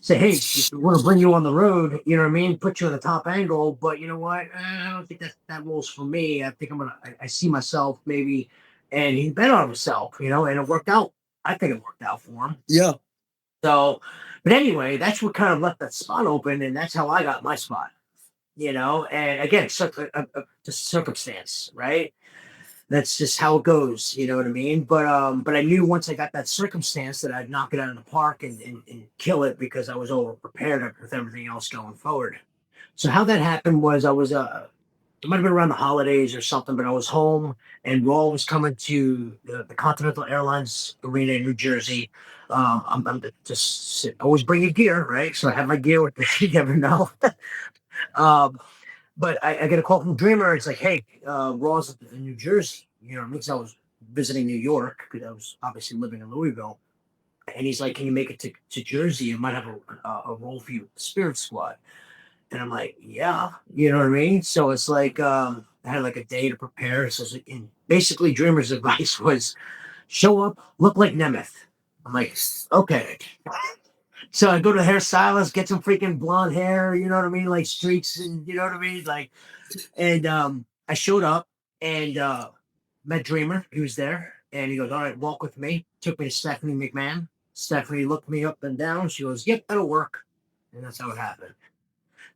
say, hey, we want to bring you on the road, you know what I mean? Put you in the top angle, but you know what? I don't think that role's for me. I think I see myself maybe, and he bet on himself, you know, and it worked out. I think it worked out for him. Yeah. So, but anyway, that's what kind of left that spot open, and that's how I got my spot. You know, and again, just circumstance, right? That's just how it goes. You know what I mean? But I knew once I got that circumstance that I'd knock it out of the park and kill it, because I was over prepared with everything else going forward. So how that happened was I was it might have been around the holidays or something, but I was home and Raw was coming to the Continental Airlines Arena in New Jersey. I'm just always bringing gear, right? So I have my gear with me. You never know. um, but I get a call from Dreamer. It's like, hey, Raw's in New Jersey. You know, because I was visiting New York, because I was obviously living in Louisville. And he's like, can you make it to Jersey? I might have a role for you, Spirit Squad. And I'm like, yeah, you know what I mean? So it's like, I had like a day to prepare. So it's like, and basically Dreamer's advice was show up, look like Nemeth. I'm like, okay. So I go to the hairstylist, get some freaking blonde hair, you know what I mean? Like streaks and you know what I mean? Like, and I showed up and met Dreamer. He was there. And he goes, all right, walk with me. Took me to Stephanie McMahon. Stephanie looked me up and down. She goes, yep, that'll work. And that's how it happened.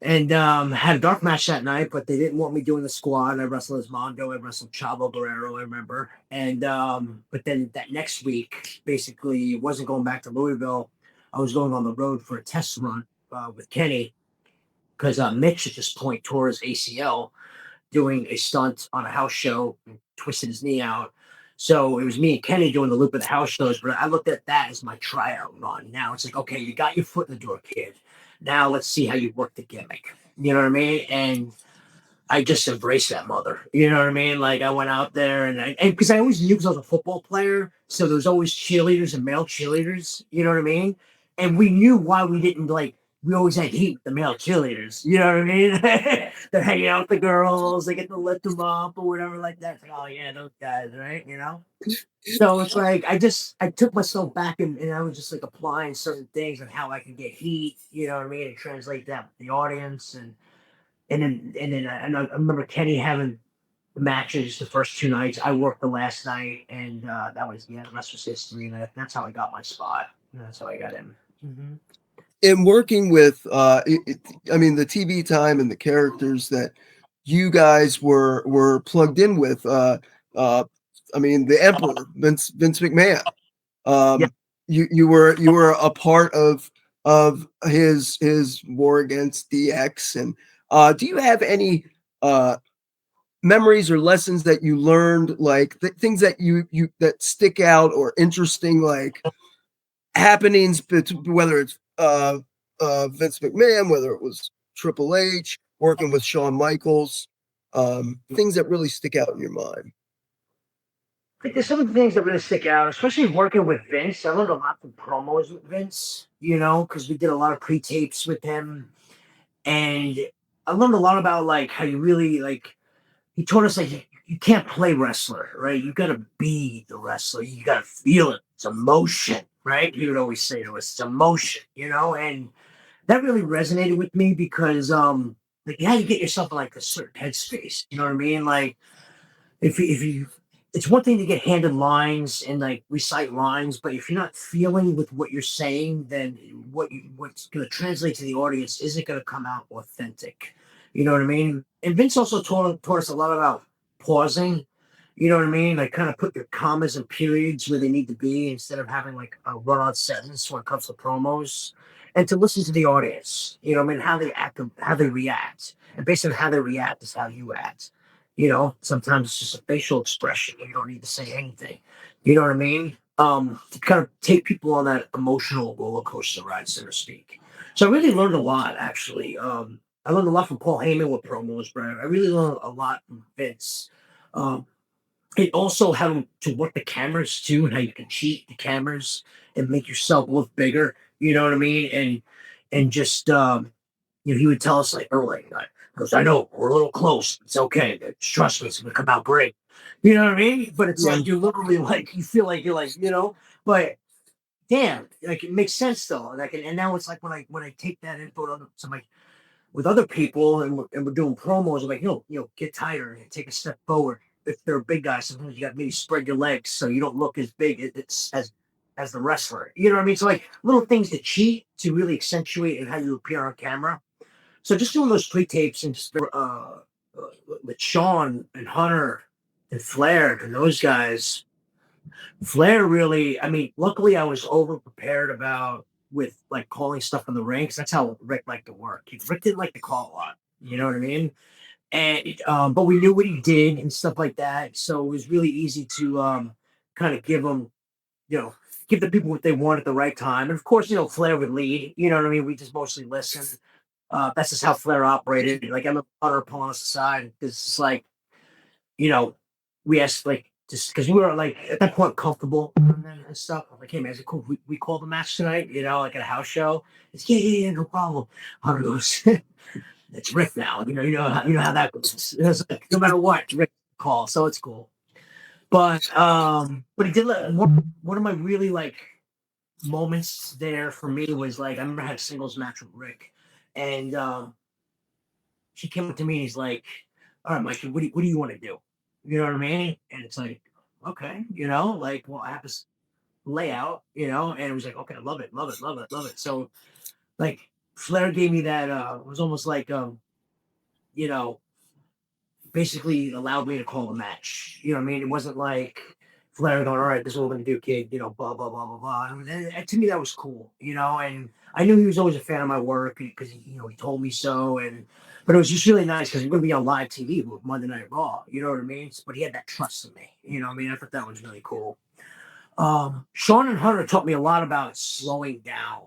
And had a dark match that night, but they didn't want me doing the squad. I wrestled as Mondo. I wrestled Chavo Guerrero, I remember. And but then that next week, basically, wasn't going back to Louisville. I was going on the road for a test run with Kenny because Mitch at this point tore his ACL doing a stunt on a house show and twisted his knee out. So it was me and Kenny doing the loop of the house shows, but I looked at that as my tryout run. Now it's like, okay, you got your foot in the door, kid. Now let's see how you work the gimmick. You know what I mean? And I just embraced that mother. You know what I mean? Like I went out there and because I always knew because I was a football player. So there was always cheerleaders and male cheerleaders. You know what I mean? And we knew why we didn't like, we always had heat with the male cheerleaders. You know what I mean? They're hanging out with the girls. They get to lift them up or whatever like that. It's like, oh yeah, those guys, right? You know? So it's like I took myself back and I was just like applying certain things on how I can get heat, you know what I mean, and translate that with the audience and I remember Kenny having the matches the first two nights. I worked the last night and that was the rest was history and that's how I got my spot. And that's how I got in. Mm-hmm. In working with I mean the TV time and the characters that you guys were plugged in with I mean the Emperor Vince McMahon. Yeah. You were a part of his war against DX. And do you have any memories or lessons that you learned, like things that you that stick out or interesting, like happenings, whether it's Vince McMahon, whether it was Triple H, working with Shawn Michaels, things that really stick out in your mind? I think there's some things that really stick out, especially working with Vince. I learned a lot from promos with Vince, you know, because we did a lot of pre-tapes with him. And I learned a lot about like how you really like he told us like you can't play wrestler, right? You gotta be the wrestler. You gotta feel it. It's emotion, right? He would always say to us, it's emotion, you know, and that really resonated with me because like you had to get yourself in like a certain headspace. You know what I mean? Like if you it's one thing to get handed lines and like recite lines, but if you're not feeling with what you're saying, then what's going to translate to the audience isn't going to come out authentic. You know what I mean? And Vince also taught us a lot about pausing. You know what I mean? Like kind of put your commas and periods where they need to be instead of having like a run-on sentence when it comes to promos, and to listen to the audience. You know what I mean? How they act, how they react, and based on how they react is how you act. You know, sometimes it's just a facial expression. You don't need to say anything. You know what I mean? To kind of take people on that emotional roller coaster ride, so to speak. So I really learned a lot, actually. I learned a lot from Paul Heyman with promos, but I really learned a lot from Vince. Um, it also how to work the cameras too, and how you can cheat the cameras and make yourself look bigger. You know what I mean? And just you know, he would tell us like early, like, because I know we're a little close. It's okay. Just trust me, it's gonna come out great. You know what I mean? But it's Yeah. like you're literally like you feel like you're like, you know, but damn, like it makes sense though. Like and now it's like when I take that info to my with other people and we're doing promos, I'm like, get tighter and take a step forward. If they're a big guy, sometimes you got to maybe spread your legs so you don't look as big as the wrestler. You know what I mean? So like little things to cheat to really accentuate and how you appear on camera. So just doing those pre-tapes and just with Shawn and Hunter and Flair and those guys, Flair really, I mean, luckily I was over prepared about with like calling stuff in the ring because that's how Rick liked to work. Rick didn't like to call a lot, you know what I mean? And but we knew what he did and stuff like that, so it was really easy to kind of give him, give the people what they want at the right time. And of course, Flair would lead. You know what I mean? We just mostly listen. That's just how Flair operated. Like I'm a Hunter pulling us aside because it's like, you know, we asked like just because we were like at that point comfortable and stuff. I'm like, hey man, is it cool? We call the match tonight, like at a house show. It's yeah, no problem. Hunter goes, it's Rick now. You know how that goes. It's like, no matter what, Rick call, so it's cool. But he did one of my really like moments there for me was like I remember I had a singles match with Rick, and he came up to me and he's like, "All right, Mike, what do you want to do?" You know what I mean? And it's like, okay, like, well, I have this layout, and it was like, okay, I love it, love it, love it, love it. So like Flair gave me that it was almost like you know, basically allowed me to call a match. You know what I mean? It wasn't like Flair going, all right, this is what we're gonna do, kid, blah blah blah blah blah. And to me that was cool, and I knew he was always a fan of my work because he told me so. But it was just really nice because we're gonna be on live TV with Monday Night Raw, you know what I mean? But he had that trust in me, what I mean? I thought that was really cool. Shawn and Hunter taught me a lot about slowing down,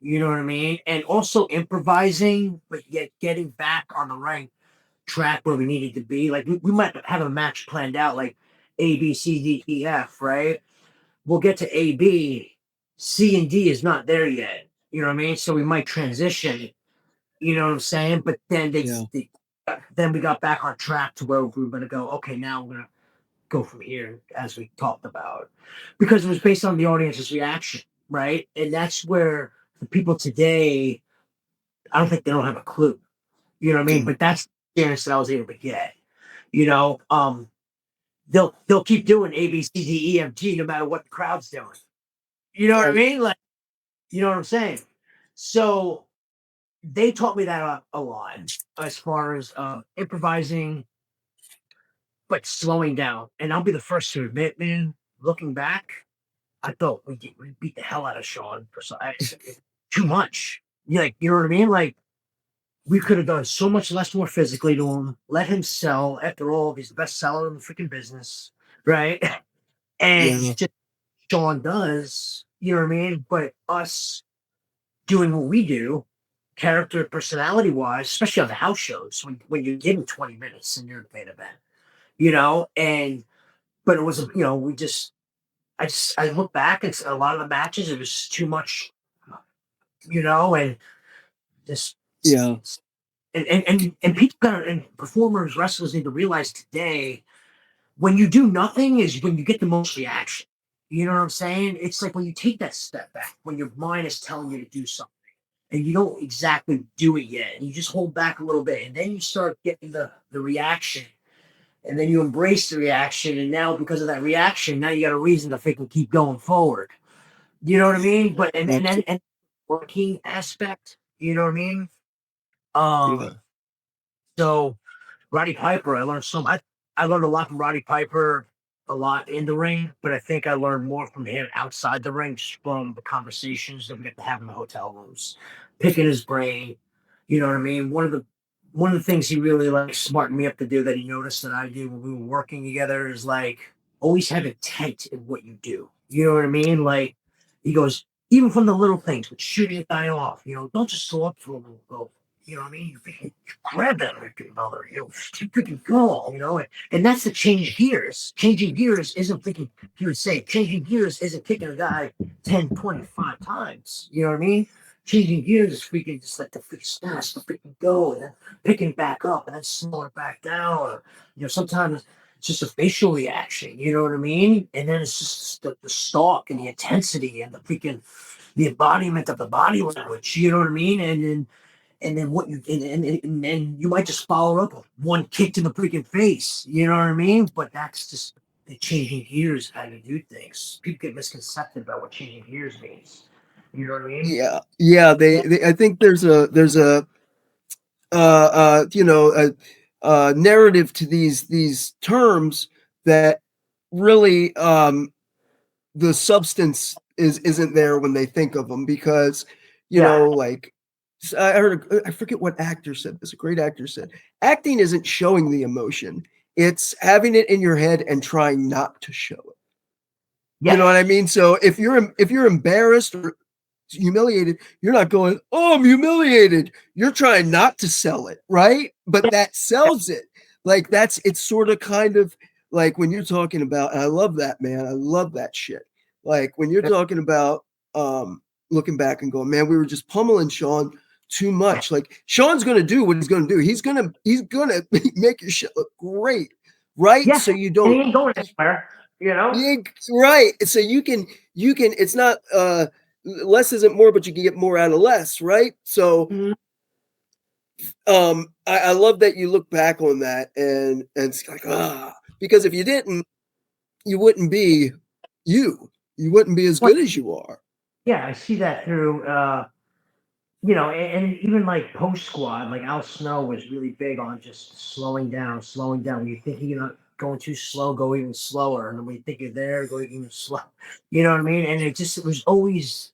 you know what I mean? And also improvising, but yet getting back on the right track where we needed to be. Like we might have a match planned out like A, B, C, D, E, F, right? We'll get to A, B, C, and D is not there yet. You know what I mean? So we might transition, you know what I'm saying? But then then we got back on track to where we were going to go, okay, now we're going to go from here, as we talked about, because it was based on the audience's reaction, right? And that's where the people today, I don't think they don't have a clue, you know what I mean? But that's the experience that I was able to get, they'll keep doing A, B, C, D, E, F, G, no matter what the crowd's doing. You know what I mean? Like, you know what I'm saying? So they taught me that a lot as far as improvising, but slowing down. And I'll be the first to admit, man, looking back, I thought we beat the hell out of Shawn for too much. You know what I mean? Like, we could have done so much less more physically to him, let him sell. After all, he's the best seller in the freaking business, right? And just Shawn does, you know what I mean? But us doing what we do, character, personality wise, especially on the house shows, when you give him 20 minutes and you're the main event, but it was, I look back and a lot of the matches, it was too much, and just, and people and performers, wrestlers need to realize today, when you do nothing is when you get the most reaction. You know what I'm saying? It's like when you take that step back, when your mind is telling you to do something and you don't exactly do it yet, and you just hold back a little bit, and then you start getting the reaction, and then you embrace the reaction, and now because of that reaction, now you got a reason to freaking keep going forward. You know what I mean? But and working aspect, you know what I mean? So Roddy Piper, I learned I learned a lot from Roddy Piper, a lot in the ring, but I think I learned more from him outside the ring, just from the conversations that we get to have in the hotel rooms, picking his brain. You know what I mean? One of the things he really like smartened me up to do that he noticed that I do when we were working together is like always have intent in what you do. You know what I mean? Like he goes, even from the little things, with shooting a guy off, don't just go up to him and go, you know what I mean? You grab that freaking brother, you freaking go, and that's the change gears. Changing gears isn't thinking, he would say, changing gears isn't kicking a guy 10, 25 times. You know what I mean? Changing gears is freaking just like the freaking stash, the freaking go, and then picking back up and then slowing it back down. Or, sometimes it's just a facial reaction, you know what I mean? And then it's just the stalk and the intensity and the embodiment of the body language, you know what I mean? And then what you and then you might just follow up with one kick in the freaking face, you know what I mean? But that's just the changing gears how you do things. People get misconcepted about what changing gears means. You know what I mean? Yeah. They I think there's a narrative to these terms that really the substance isn't there when they think of them, because like I forget what actor said this. A great actor said, acting isn't showing the emotion; it's having it in your head and trying not to show it. Yes. You know what I mean? So if you're embarrassed or humiliated, you're not going, "Oh, I'm humiliated." You're trying not to sell it, right? But that sells it. Like it's sort of kind of like when you're talking about, and I love that, man. I love that shit. Like when you're talking about looking back and going, man, we were just pummeling Shawn. too much. Like Shawn's going to do what he's going to do. He's going to make your shit look great, right? Yeah, So you and don't. he ain't going anywhere, you know. Right. So you can. It's not less isn't more, but you can get more out of less, right? So. Mhm. I love that you look back on that and it's like, because if you didn't, you wouldn't be you. You wouldn't be as good as you are. Yeah, I see that through, you know, and even like post squad, like Al Snow was really big on just slowing down. When you think you're not going too slow, go even slower. And when you think you're there, go even slow. You know what I mean? And it was always,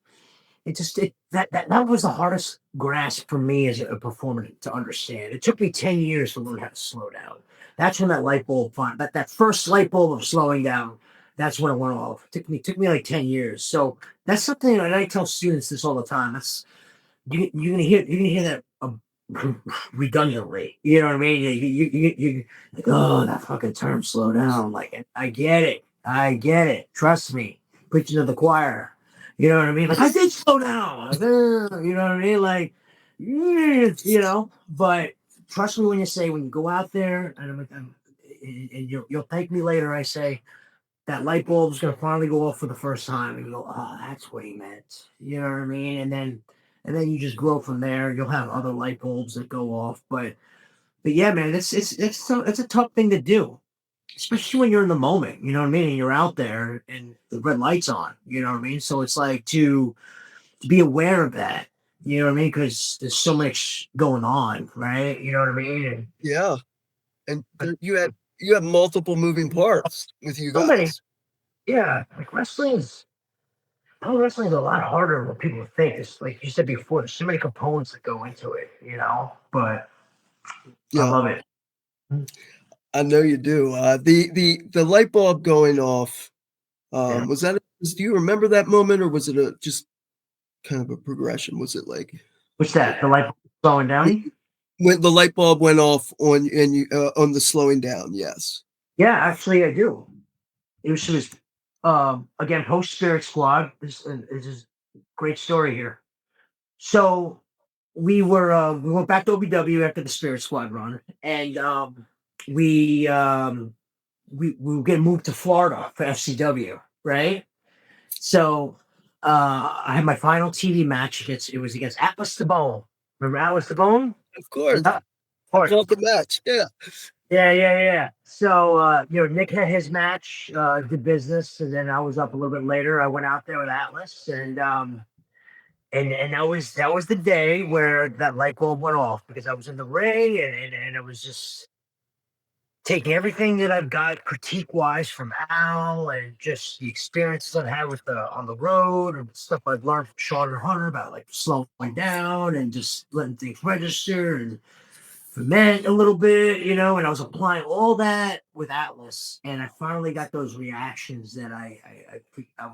that was the hardest grasp for me as a performer to understand. It took me 10 years to learn how to slow down. That's when that light bulb, that first light bulb of slowing down, that's when it went off. It took me like 10 years. So that's something, and I tell students this all the time. That's you're gonna hear that redundantly. You know what I mean? You like, oh, that fucking term, slow down. Like, I get it. Trust me. Preaching to the choir. You know what I mean? Like, I did slow down. Like, you know what I mean? Like, you know. But trust me when you go out there, and you'll thank me later. I say that light bulb's gonna finally go off for the first time, and you go, "Oh, that's what he meant." You know what I mean? And then you just grow from there. You'll have other light bulbs that go off, but yeah, man, it's a tough thing to do, especially when you're in the moment. You know what I mean? And you're out there, and the red light's on. You know what I mean? So it's like to be aware of that. You know what I mean? Because there's so much going on, right? You know what I mean? And Yeah. And you have multiple moving parts with you so many, guys. yeah. Like pro wrestling is a lot harder than what people think. It's like you said before, there's so many components that go into it, you know. But I Yeah. love it. I know you do. The light bulb going off. Yeah. Do you remember that moment, or was it just kind of a progression? Was it like What's that? The light bulb slowing down? when the light bulb went off on on the slowing down? Yes. Yeah, actually, I do. It was again post Spirit Squad. This is a great story here. So we went back to OVW after the Spirit Squad run, and we we were getting moved to Florida for FCW, right? So I had my final TV match it was against Atlas the Bone. Remember Atlas the Bone? Of course. Yeah, of course. Felt the match. Yeah. Yeah. So you know, Nick had his match, did business, and then I was up a little bit later. I went out there with Atlas, and that was the day where that light bulb went off because I was in the ring and I was just taking everything that I've got critique wise from Al and just the experiences I've had with on the road and stuff I've learned from Shawn and Hunter about like slowing down and just letting things register and ferment a little bit, you know, and I was applying all that with Atlas and I finally got those reactions that I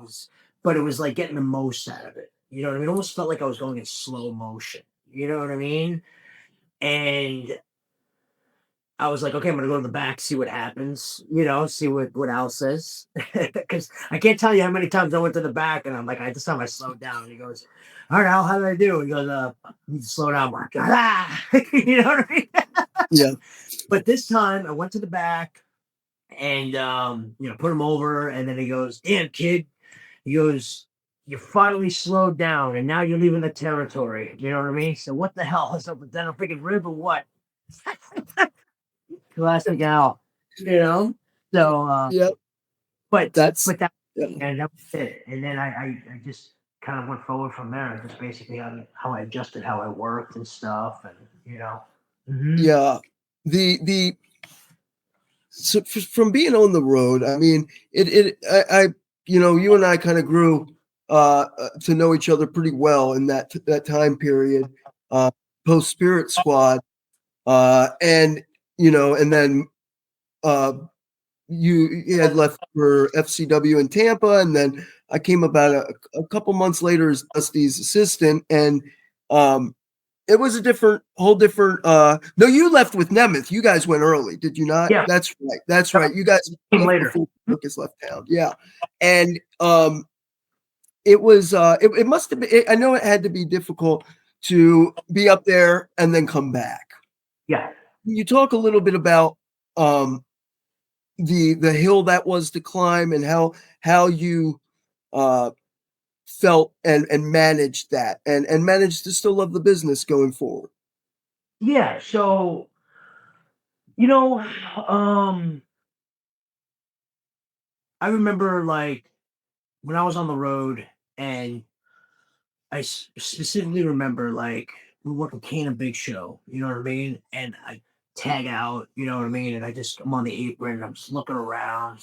was, but it was like getting the most out of it. You know what I mean? It almost felt like I was going in slow motion. You know what I mean? And I was like, okay, I'm gonna go to the back, see what happens, you know, see what Al says. Because I can't tell you how many times I went to the back and I'm like, this time I slowed down. And he goes, all right, Al, how did I do? He goes, you need to slow down, Mark. You know what I mean? Yeah. But this time I went to the back and you know, put him over, and then he goes, damn kid. He goes, you finally slowed down and now you're leaving the territory. You know what I mean? So what the hell is up with that? I'm freaking rib or what? Classic Al, you know. So, Yep. but Yeah. and that was it. And then I just kind of went forward from there. Just basically how I adjusted how I worked and stuff, and you know. Yeah. So from being on the road, I mean, I you know, you and I kind of grew to know each other pretty well in that time period, post Spirit Squad, and you know, and then you had left for FCW in Tampa, and then I came about a couple months later as Dusty's assistant, and it was a whole different. No, you left with Nemeth. You guys went early, did you not? Yeah. That's right. That's right. You guys Came left later. before Lucas left town. Yeah, and it was. It must have been. I know it had to be difficult to be up there and then come back. Yeah. Can you talk a little bit about the hill that was to climb and how you felt and managed that and managed to still love the business going forward? Yeah. So, I remember like when I was on the road, and I specifically remember like we work with Kane and Big Show, you know what I mean? And I tag out, you know what I mean? And I'm on the apron and I'm just looking around,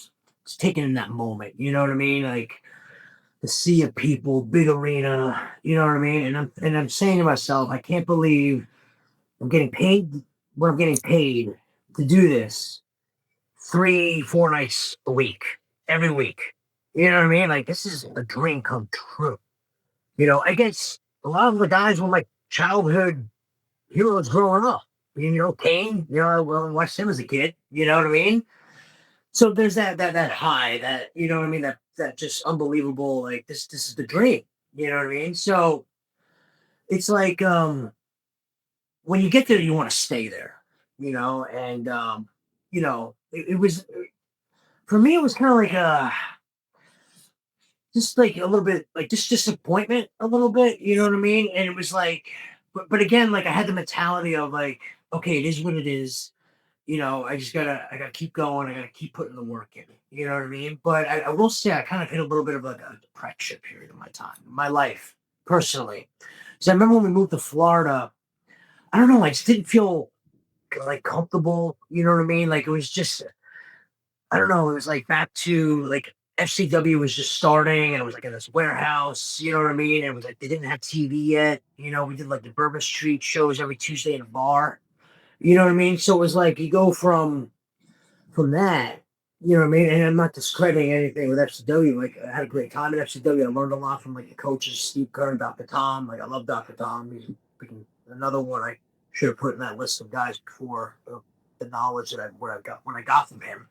just taking in that moment, you know what I mean? Like the sea of people, big arena, you know what I mean? And I'm saying to myself, I can't believe I'm getting paid what I'm getting paid to do this 3, 4 nights a week, every week. You know what I mean? Like this is a dream come true. Against a lot of the guys were like childhood heroes growing up. Kane, I watched him as a kid, you know what I mean? So there's that high, that, you know what I mean, that just unbelievable, like this is the dream, you know what I mean? So it's like when you get there, you want to stay there, and it was for me, it was kind of like just like a little bit like just disappointment a little bit, you know what I mean? And it was like, but again, like I had the mentality of like, okay, it is what it is. I gotta keep going. I gotta keep putting the work in. You know what I mean? But I will say I kind of hit a little bit of like a depression period in my life, personally. So I remember when we moved to Florida, I don't know, I just didn't feel like comfortable. You know what I mean? Like it was just, I don't know. It was like back to like FCW was just starting, and it was like in this warehouse. You know what I mean? And it was like they didn't have TV yet. We did like the Bourbon Street shows every Tuesday in a bar. You know what I mean? So it was like you go from that. You know what I mean? And I'm not discrediting anything with FCW. Like I had a great time at FCW. I learned a lot from like the coaches, Steve Kerr and Dr. Tom. Like I love Dr. Tom. He's another one I should have put in that list of guys before the knowledge that I got from him.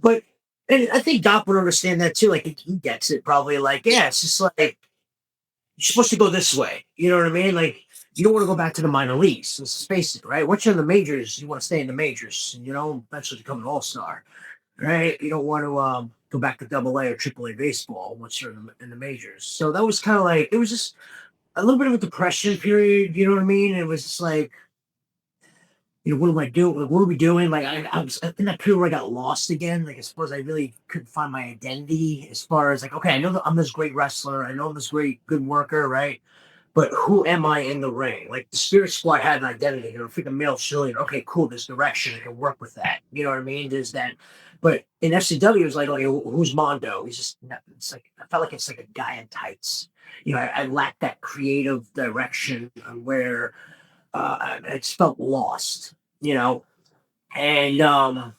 But and I think Doc would understand that too. Like he gets it probably. Like yeah, it's just like you're supposed to go this way. You know what I mean? Like you don't want to go back to the minor leagues. Let's face it, right? Once you're in the majors, you want to stay in the majors. And, eventually become an all-star, right? You don't want to go back to AA or AAA baseball once you're in the majors. So that was kind of like it was just a little bit of a depression period. You know what I mean? It was just like what am I doing? Like, what are we doing? Like, I was in that period where I got lost again. Like, I suppose I really couldn't find my identity as far as like, okay, I know that I'm this great wrestler. I know I'm this great, good worker, right? But who am I in the ring? Like, the Spirit Squad had an identity. They're a freaking male Chilean. Okay, cool. There's direction. I can work with that. You know what I mean? There's that. But in FCW, it was like, okay, who's Mondo? He's just, it's like, I felt like it's like a guy in tights. I lacked that creative direction where I just felt lost, and then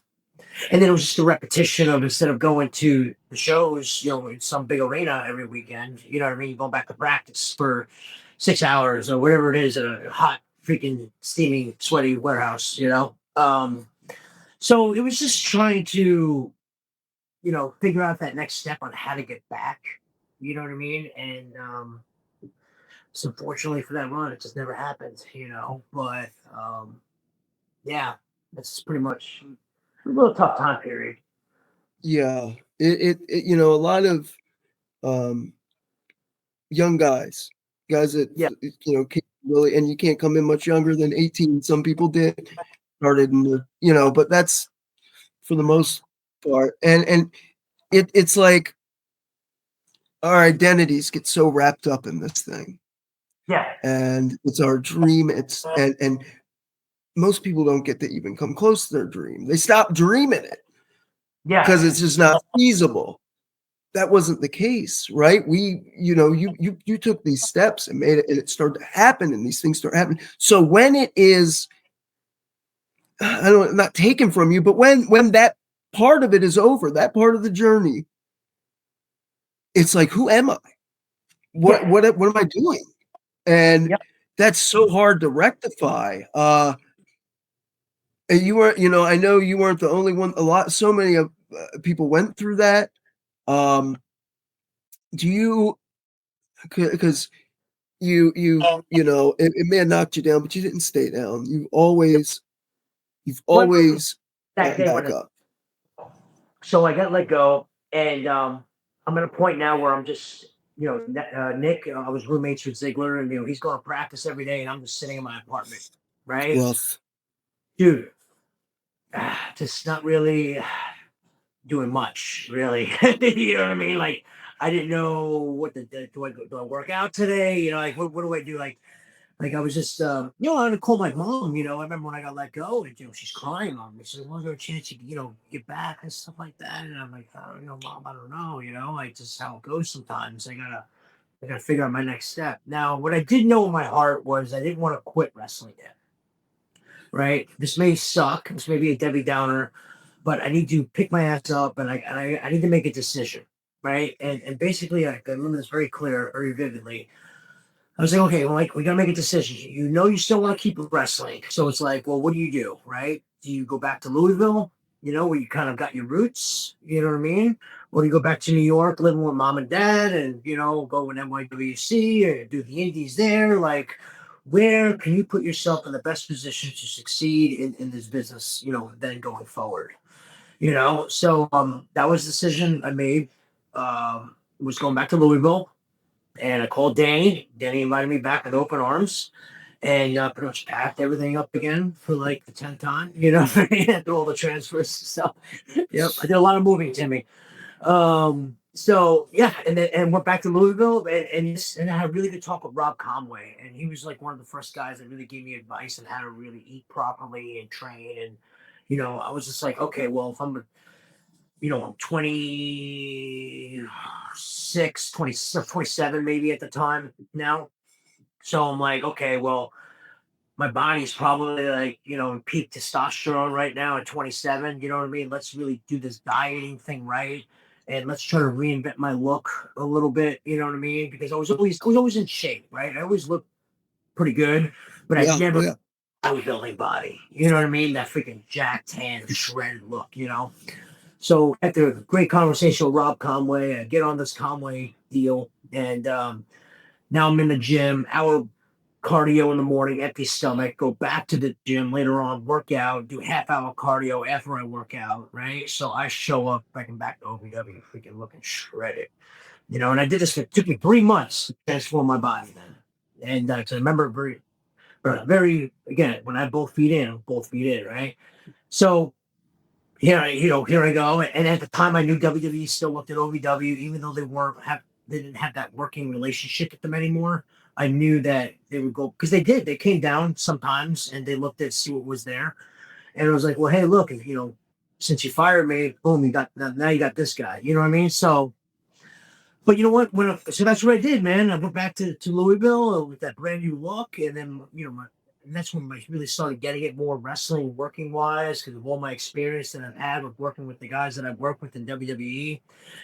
it was just a repetition of instead of going to the shows, in some big arena every weekend, you know what I mean, going back to practice for 6 hours or whatever it is at a hot, freaking, steaming, sweaty warehouse, So it was just trying to, figure out that next step on how to get back, you know what I mean, and so unfortunately for that run, it just never happened, But yeah, that's pretty much a little tough time period. Yeah, it a lot of young guys that Yeah, can't really, and you can't come in much younger than 18. Some people did started in the but that's for the most part, and it's like our identities get so wrapped up in this thing. yeah, And it's our dream. It's and most people don't get to even come close to their dream. They stop dreaming it yeah, because it's just not feasible. That wasn't the case, right? You took these steps and made it, and it started to happen, and these things start happening. So when it is, not taken from you, but when that part of it is over, that part of the journey, it's like, who am I? What am I doing? And yep, that's so hard to rectify. And you weren't, I know you weren't the only one. So many of people went through that. Do you? Because you know, it may have knocked you down, but you didn't stay down. You've always That day back when up. so I got let go, and I'm at a point now where I'm just, Nick. I was roommates with Ziggler, and he's going to practice every day, and I'm just sitting in my apartment, right, Rough. dude. Just not really doing much, really. You know what I mean? Like, I didn't know what do I work out today? Like what do I do? Like I was just, I had to call my mom. I remember when I got let go, and she's crying on me. She said, "Was there a chance you could, get back and stuff like that?" And I'm like, Mom, I don't know. Like just how it goes sometimes. I gotta figure out my next step. Now, what I did know in my heart was I didn't want to quit wrestling yet. Right? This may suck. This may be a Debbie Downer, but I need to pick my ass up, and I need to make a decision. Right? And basically, I remember this very clear, very vividly. I was like, okay, well, like we gotta make a decision. You still want to keep wrestling, so it's like, well, what do? Right? Do you go back to Louisville? Where you kind of got your roots. You know what I mean? Or do you go back to New York, living with mom and dad, and go in NYWC or do the indies there? Like, where can you put yourself in the best position to succeed in this business? Then going forward. So that was the decision I made. Was going back to Louisville. And I called Danny. Danny invited me back with open arms, and pretty much packed everything up again for like the 10th time, after all the transfers. So, yep, I did a lot of moving, Timmy. So yeah, and went back to Louisville, and I had a really good talk with Rob Conway, and he was like one of the first guys that really gave me advice on how to really eat properly and train. And I was just like, okay, well, if I'm I'm 26, 20, 27 maybe at the time now. So I'm like, okay, well, my body's probably like, peak testosterone right now at 27. You know what I mean? Let's really do this dieting thing right. And let's try to reinvent my look a little bit. You know what I mean? Because I was always in shape, right? I always looked pretty good, but I Yeah, never yeah. bodybuilding body. You know what I mean? That freaking jacked, tan, shredded look. So after a great conversation with Rob Conway, I get on this Conway deal, and now I'm in the gym, hour cardio in the morning, empty stomach, go back to the gym later on, work out, do half-hour cardio after I work out, right? So I show up back to OVW, freaking looking shredded, and I did this, it took me 3 months to transform my body then. And 'cause I remember very, again, when I both feet in, right? So here I go. And at the time, I knew WWE still looked at OVW, even though they didn't have that working relationship with them anymore. I knew that they would go because they did. They came down sometimes and they looked at see what was there, and it was like, well, hey, look, since you fired me, boom, now you got this guy. You know what I mean? So, but you know what? So that's what I did, man. I went back to Louisville with that brand new look, and then and that's when I really started getting it more wrestling working wise because of all my experience that I've had with working with the guys that I've worked with in WWE.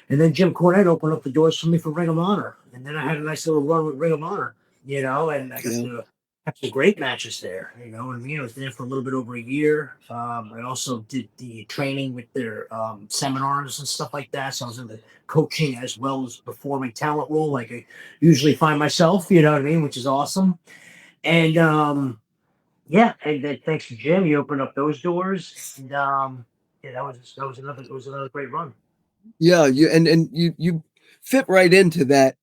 And then Jim Cornette opened up the doors for me for Ring of Honor. And then I had a nice little run with Ring of Honor, and I got Yeah. to have some great matches there. You know what I mean? I was there for a little bit over a year. I also did the training with their seminars and stuff like that. So I was in the coaching as well as performing talent role, like I usually find myself, you know what I mean, which is awesome. And yeah, and then thanks to Jim, you opened up those doors, and yeah, that was another great run. Yeah, you fit right into that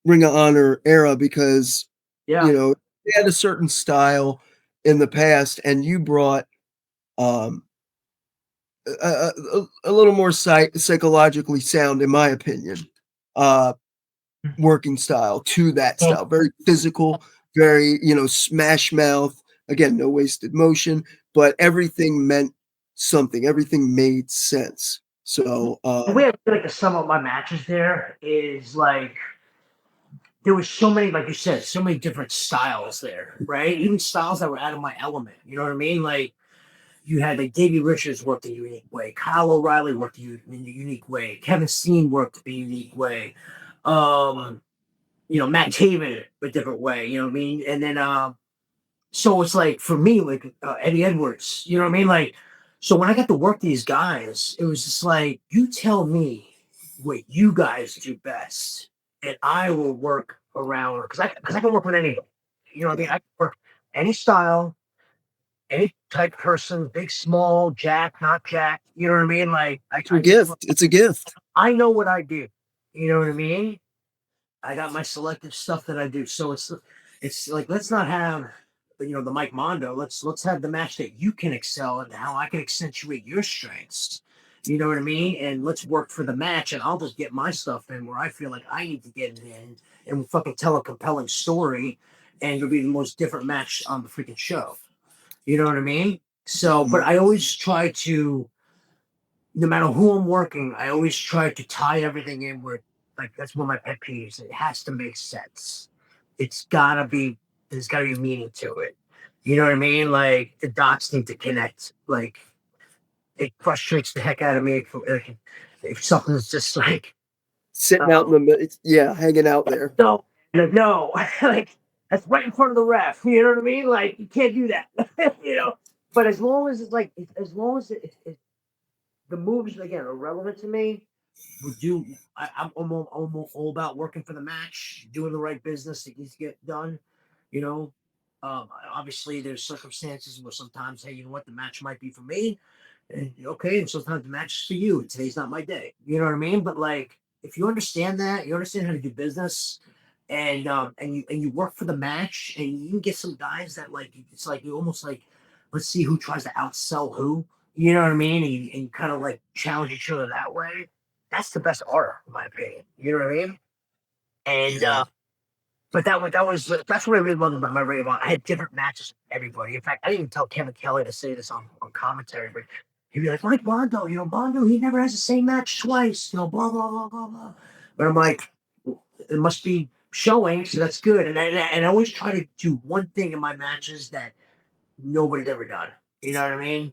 Ring of Honor era because Yeah, they had a certain style in the past, and you brought um a little more psychologically sound, in my opinion, uh working style to that style. Very physical, very smash mouth. Again, no wasted motion, but everything meant something. Everything made sense. So the way I feel like to sum up my matches there is like there was so many, like you said, so many different styles there, right? Even styles that were out of my element. You know what I mean? Like you had like Davey Richards worked a unique way, Kyle O'Reilly worked in a unique way, Kevin Steen worked a unique way, um, Matt Taven a different way. You know what I mean? And then so it's like for me, like Eddie Edwards. You know what I mean? Like so when I got to work these guys, it was just like you tell me what you guys do best, and I will work around, because I can work with anybody. You know what I mean? I can work any style, any type of person, big, small, jack, not jack. You know what I mean? Like It's a gift. It's a gift. I know what I do. You know what I mean? I got my selective stuff that I do. So it's like, let's not have the Mike Mondo. Let's have the match that you can excel and how I can accentuate your strengths. You know what I mean? And let's work for the match, and I'll just get my stuff in where I feel like I need to get it in, and we'll fucking tell a compelling story, and it'll be the most different match on the freaking show. You know what I mean? So, but I always try to, no matter who I'm working, I always try to tie everything in where, like, that's one of my pet peeves. It has to make sense. There's gotta be meaning to it. You know what I mean? Like, the dots need to connect. Like, it frustrates the heck out of me if something's just like Sitting out in the middle. Yeah, hanging out there. no, like that's right in front of the ref. You know what I mean? Like, you can't do that. But as long as it's like, the moves again are relevant to me, I'm almost all about working for the match, doing the right business that needs to get done. You know, obviously there's circumstances where sometimes, hey, you know what, the match might be for me, and okay, and sometimes the match is for you. And today's not my day. You know what I mean? But like, if you understand that, you understand how to do business, and you work for the match, and you can get some guys that, like, it's like you almost like, let's see who tries to outsell who. You know what I mean? And you kind of like challenge each other that way. That's the best art, in my opinion. You know what I mean? And but that's what I really loved about my Ring of Honor. I had different matches with everybody. In fact, I didn't even tell Kevin Kelly to say this on commentary, but he'd be like, Mike Mondo, Mondo, he never has the same match twice, blah blah blah blah blah. But I'm like, it must be showing, so that's good. And I always try to do one thing in my matches that nobody's ever done. You know what I mean?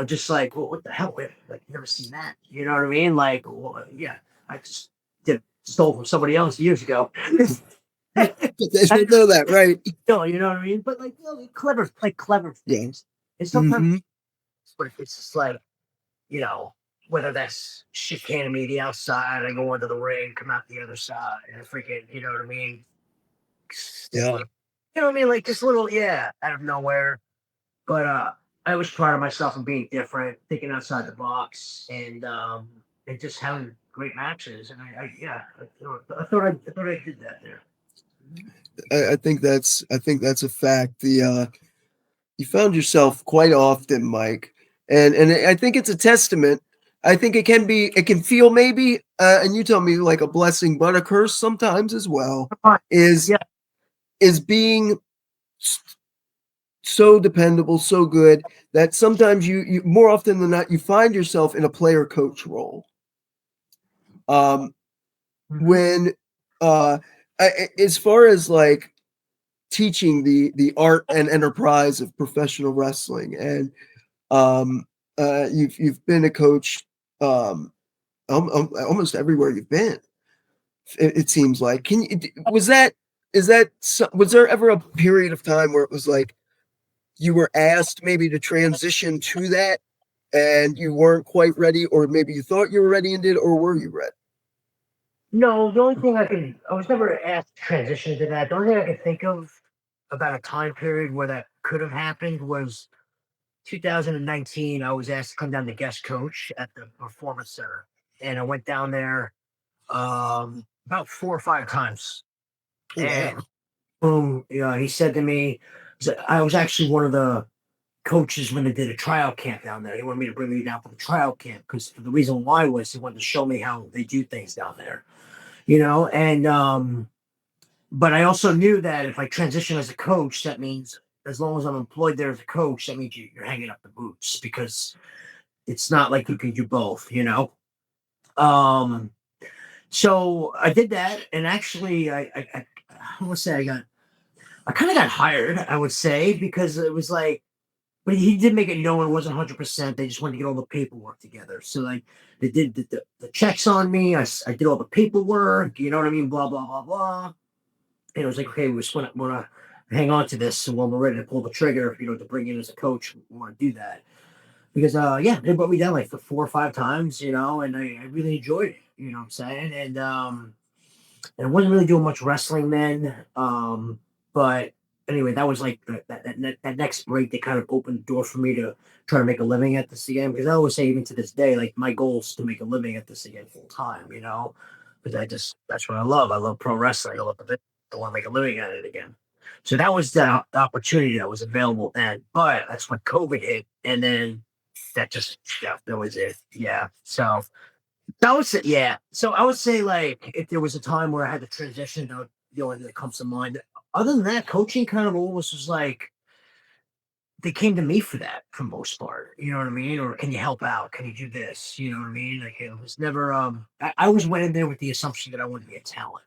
Just like, well, what the hell? Like, never seen that. You know what I mean? Like, well, yeah, I just stole from somebody else years ago. They should know that, right? No, you know what I mean? But like, clever things. And sometimes, but it's just like, whether that's shit canning me the outside, I go into the ring, come out the other side, and freaking, you know what I mean? Yeah. You know what I mean? Like, just little, out of nowhere. But I was proud of myself and being different, thinking outside the box, and just having great matches. And I thought I did that there. I think that's a fact. You found yourself quite often, Mike, and I think it's a testament. I think it can feel maybe, and you tell me, like a blessing, but a curse sometimes as well. Is being so dependable, so good that sometimes you more often than not you find yourself in a player coach role. When as far as like teaching the art and enterprise of professional wrestling, and you've been a coach almost everywhere you've been. It seems like. Was there ever a period of time where it was like you were asked maybe to transition to that and you weren't quite ready, or maybe you thought you were ready and did, or were you ready? No, the only thing I was never asked to transition to that. The only thing I could think of about a time period where that could have happened was 2019. I was asked to come down to guest coach at the Performance Center, and I went down there about 4 or 5 times. Oh, and wow. boom, he said to me, I was actually one of the coaches when they did a trial camp down there. He wanted me to bring me down for the trial camp because the reason why was he wanted to show me how they do things down there, and but I also knew that if I transition as a coach, that means as long as I'm employed there as a coach, that means you're hanging up the boots, because it's not like you can do both. So I did that, and actually, I want to say I kind of got hired, I would say, because it was like, but he did make it known it wasn't 100%. They just wanted to get all the paperwork together. So like they did the checks on me. I did all the paperwork. You know what I mean? Blah blah blah blah. And it was like, okay, we just want to hang on to this, and when we're ready to pull the trigger, to bring in as a coach, we want to do that. Because they brought me down like for 4 or 5 times, and I really enjoyed it. You know what I'm saying? And and I wasn't really doing much wrestling then. But anyway, that was like that next break that kind of opened the door for me to try to make a living at this again. Because I always say, even to this day, like my goal is to make a living at this again full time. Because that's what I love. I love pro wrestling. I love it. I want to make a living at it again. So that was the opportunity that was available then. But that's when COVID hit, and then that was it. Yeah. So that was it. Yeah. So I would say, like, if there was a time where I had to transition, the only thing that comes to mind. Other than that, coaching kind of always was like they came to me for that for the most part. You know what I mean? Or can you help out? Can you do this? You know what I mean? Like it was never. I always went in there with the assumption that I wanted to be a talent.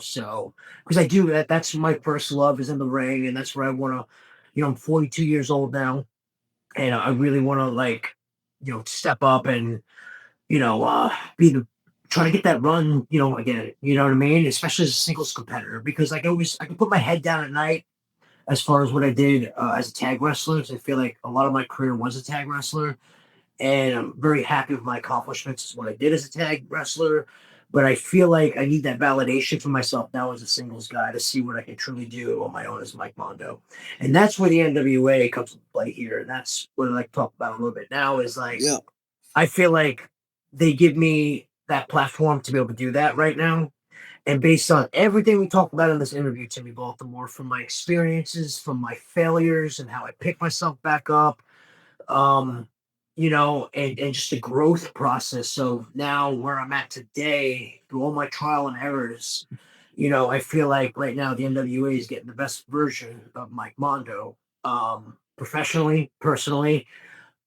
So because I do that. That's my first love is in the ring, and that's where I want to. I'm 42 years old now, and I really want to step up and be the trying to get that run, again, you know what I mean? Especially as a singles competitor, because I can put my head down at night as far as what I did as a tag wrestler. So I feel like a lot of my career was a tag wrestler, and I'm very happy with my accomplishments as what I did as a tag wrestler. But I feel like I need that validation for myself now as a singles guy to see what I can truly do on my own as Mike Mondo. And that's where the NWA comes to play here. And that's what I like to talk about a little bit now is like, Yeah. I feel like they give me that platform to be able to do that right now. And based on everything we talked about in this interview, Timmy Baltimore, from my experiences, from my failures and how I picked myself back up, and just the growth process. So now where I'm at today, through all my trial and errors, I feel like right now the NWA is getting the best version of Mike Mondo, professionally, personally.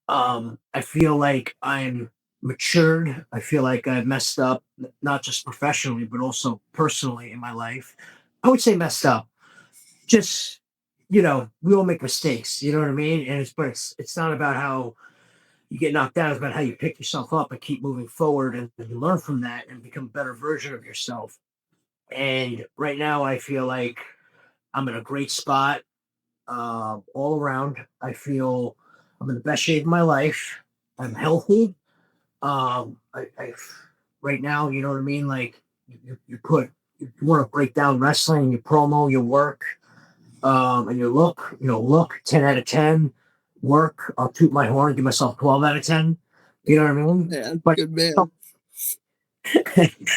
I feel like I'm matured. I feel like I've messed up, not just professionally, but also personally in my life. I would say messed up. Just, we all make mistakes. You know what I mean? And it's not about how you get knocked down. It's about how you pick yourself up and keep moving forward and you learn from that and become a better version of yourself. And right now, I feel like I'm in a great spot all around. I feel I'm in the best shape of my life. I'm healthy. I right now, you know what I mean? Like you want to break down wrestling, your promo, your work, and your look, look 10 out of 10, work. I'll toot my horn, give myself 12 out of 10. You know what I mean? Yeah, But good man.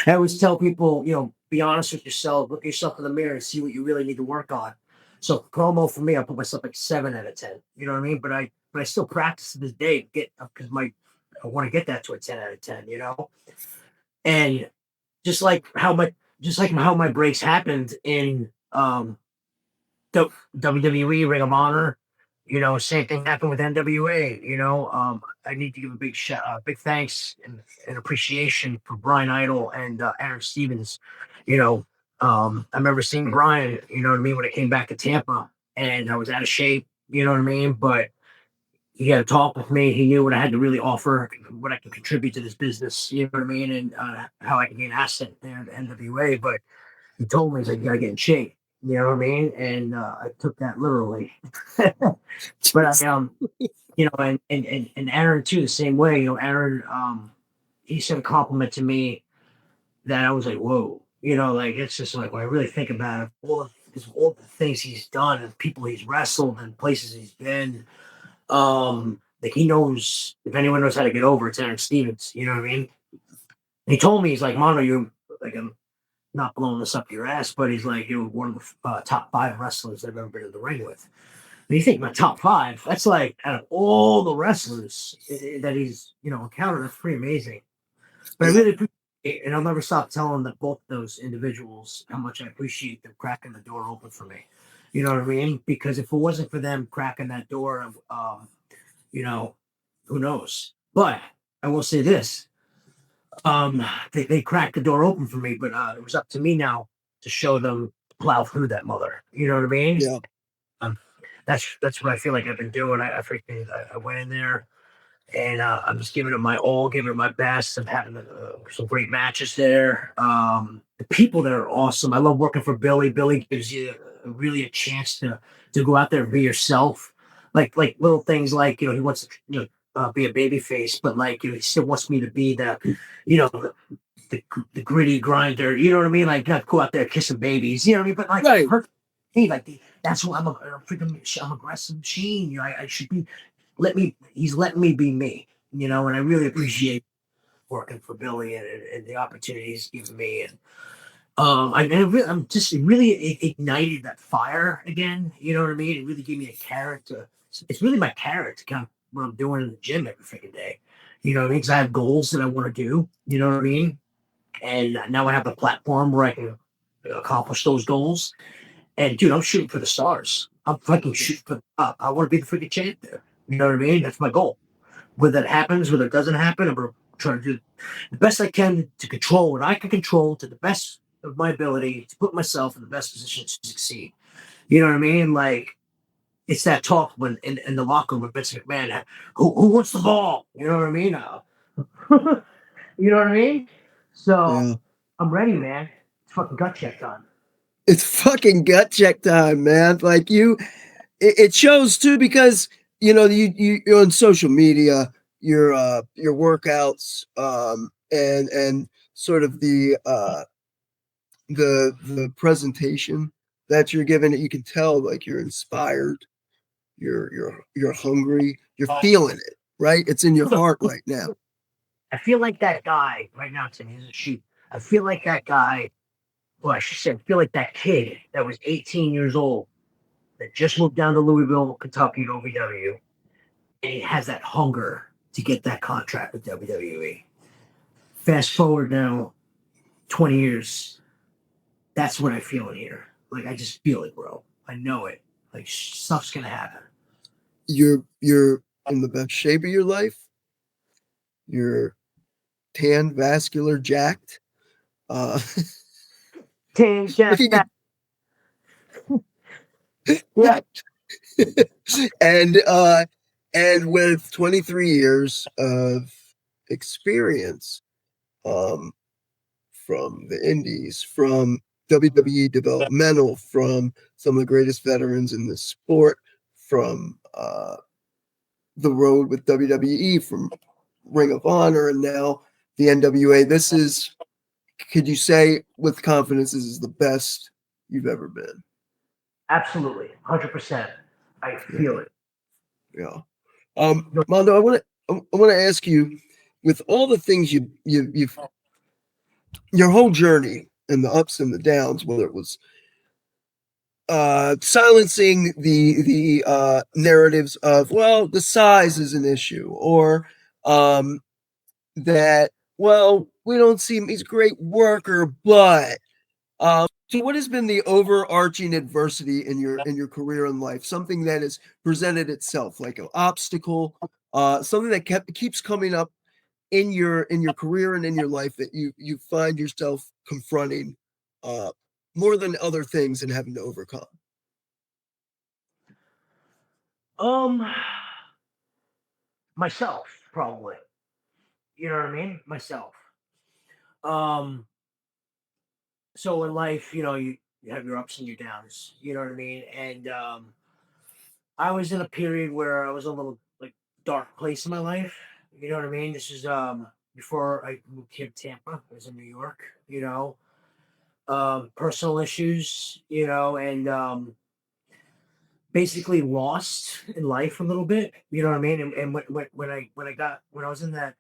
I always tell people, be honest with yourself, look at yourself in the mirror and see what you really need to work on. So promo for me, I put myself like 7 out of 10. You know what I mean? But I still practice to this day to get because I want to get that to a 10 out of 10, And just like how my breaks happened in the WWE Ring of Honor, same thing happened with NWA. I need to give a big thanks and appreciation for Bryan Idol and Aron Stevens. I remember seeing Bryan, you know what I mean, when I came back to Tampa and I was out of shape, you know what I mean, but he had a talk with me. He knew what I had to really offer, what I can contribute to this business, you know what I mean, and how I can be an asset there at NWA. But he told me, he's like, you gotta get in shape. You know what I mean? And I took that literally. But and Aron too, the same way. Aron, he said a compliment to me that I was like, whoa. Like it's just like when I really think about it, all the things he's done and people he's wrestled and places he's been. Like he knows if anyone knows how to get over, it's Aron Stevens. You know what I mean? And he told me, he's like, Mono, you're like I'm not blowing this up your ass, but he's like, you're one of the top 5 wrestlers I've ever been in the ring with. And you think my top 5, that's like out of all the wrestlers that he's, encountered, that's pretty amazing. But I really appreciate it, and I'll never stop telling both those individuals how much I appreciate them cracking the door open for me. You know what I mean? Because if it wasn't for them cracking that door, who knows? But I will say this. They cracked the door open for me, but it was up to me now to show them plow through that mother. You know what I mean? Yeah. That's what I feel like I've been doing. I went in there and I'm just giving it my all, giving it my best. I'm having some great matches there. The people there are awesome. I love working for Billy. Billy gives you really a chance to go out there and be yourself. Like little things like he wants to be a baby face, but like he still wants me to be the the gritty grinder. You know what I mean? Like not go out there kissing babies. You know what I mean? But like Right. hey, like that's what I'm a freaking I'm aggressive machine. You know, I should be. He's letting me be me. You know, and I really appreciate working for Billy and the opportunities he's given me. And I'm just it really ignited that fire again. You know what I mean? It really gave me a character. It's really my character, kind of what I'm doing in the gym every freaking day. You know what I mean? Because I have goals that I want to do. You know what I mean? And now I have a platform where I can accomplish those goals. And dude, I'm shooting for the stars. I'm fucking shooting for the top. I want to be the freaking champ there. You know what I mean? That's my goal. Whether that happens, whether it doesn't happen, I'm trying to do the best I can to control what I can control to the best of my ability to put myself in the best position to succeed. You know what I mean? Like it's that talk when in the locker room with Vince McMahon, who wants the ball? You know what I mean? You know what I mean? So Yeah. I'm ready, man. It's fucking gut check time. It's fucking gut check time, man. Like it shows too because you're on social media, your workouts, and sort of the presentation that you're giving. You can tell like you're inspired, you're hungry, you're feeling it, right? It's in your heart right now. I feel like that guy right now, Tim. He's a sheep. I feel like that guy. Well, I should say, I feel like that kid that was 18 years old that just moved down to Louisville, Kentucky to OVW, and he has that hunger to get that contract with WWE. Fast forward now, 20 years. That's what I feel in here. Like I just feel it, bro. I know it. Like stuff's gonna happen. You're in the best shape of your life. You're tan, vascular, jacked. Tan, If you Jack, yeah. and with 23 years of experience, from the indies, from WWE developmental, from some of the greatest veterans in the sport, from the road with WWE, from Ring of Honor, and now the NWA. This is, could you say with confidence, this is the best you've ever been? Absolutely, 100%. I feel it. Yeah. Mondo, I want to ask you, with all the things you've your whole journey and the ups and the downs, whether it was silencing the narratives of, well, the size is an issue, or that, well, we don't see him, he's a great worker, but so what has been the overarching adversity in your career and life? Something that has presented itself like an obstacle, something that keeps coming up in your career and in your life that you find yourself confronting more than other things and having to overcome. Myself probably. You know what I mean? Myself. Um, so in life, you have your ups and your downs. You know what I mean? And I was in a period where I was a little like dark place in my life. You know what I mean? This is before I moved here to Tampa. I was in New York. Personal issues. And basically lost in life a little bit. You know what I mean? And when I was in that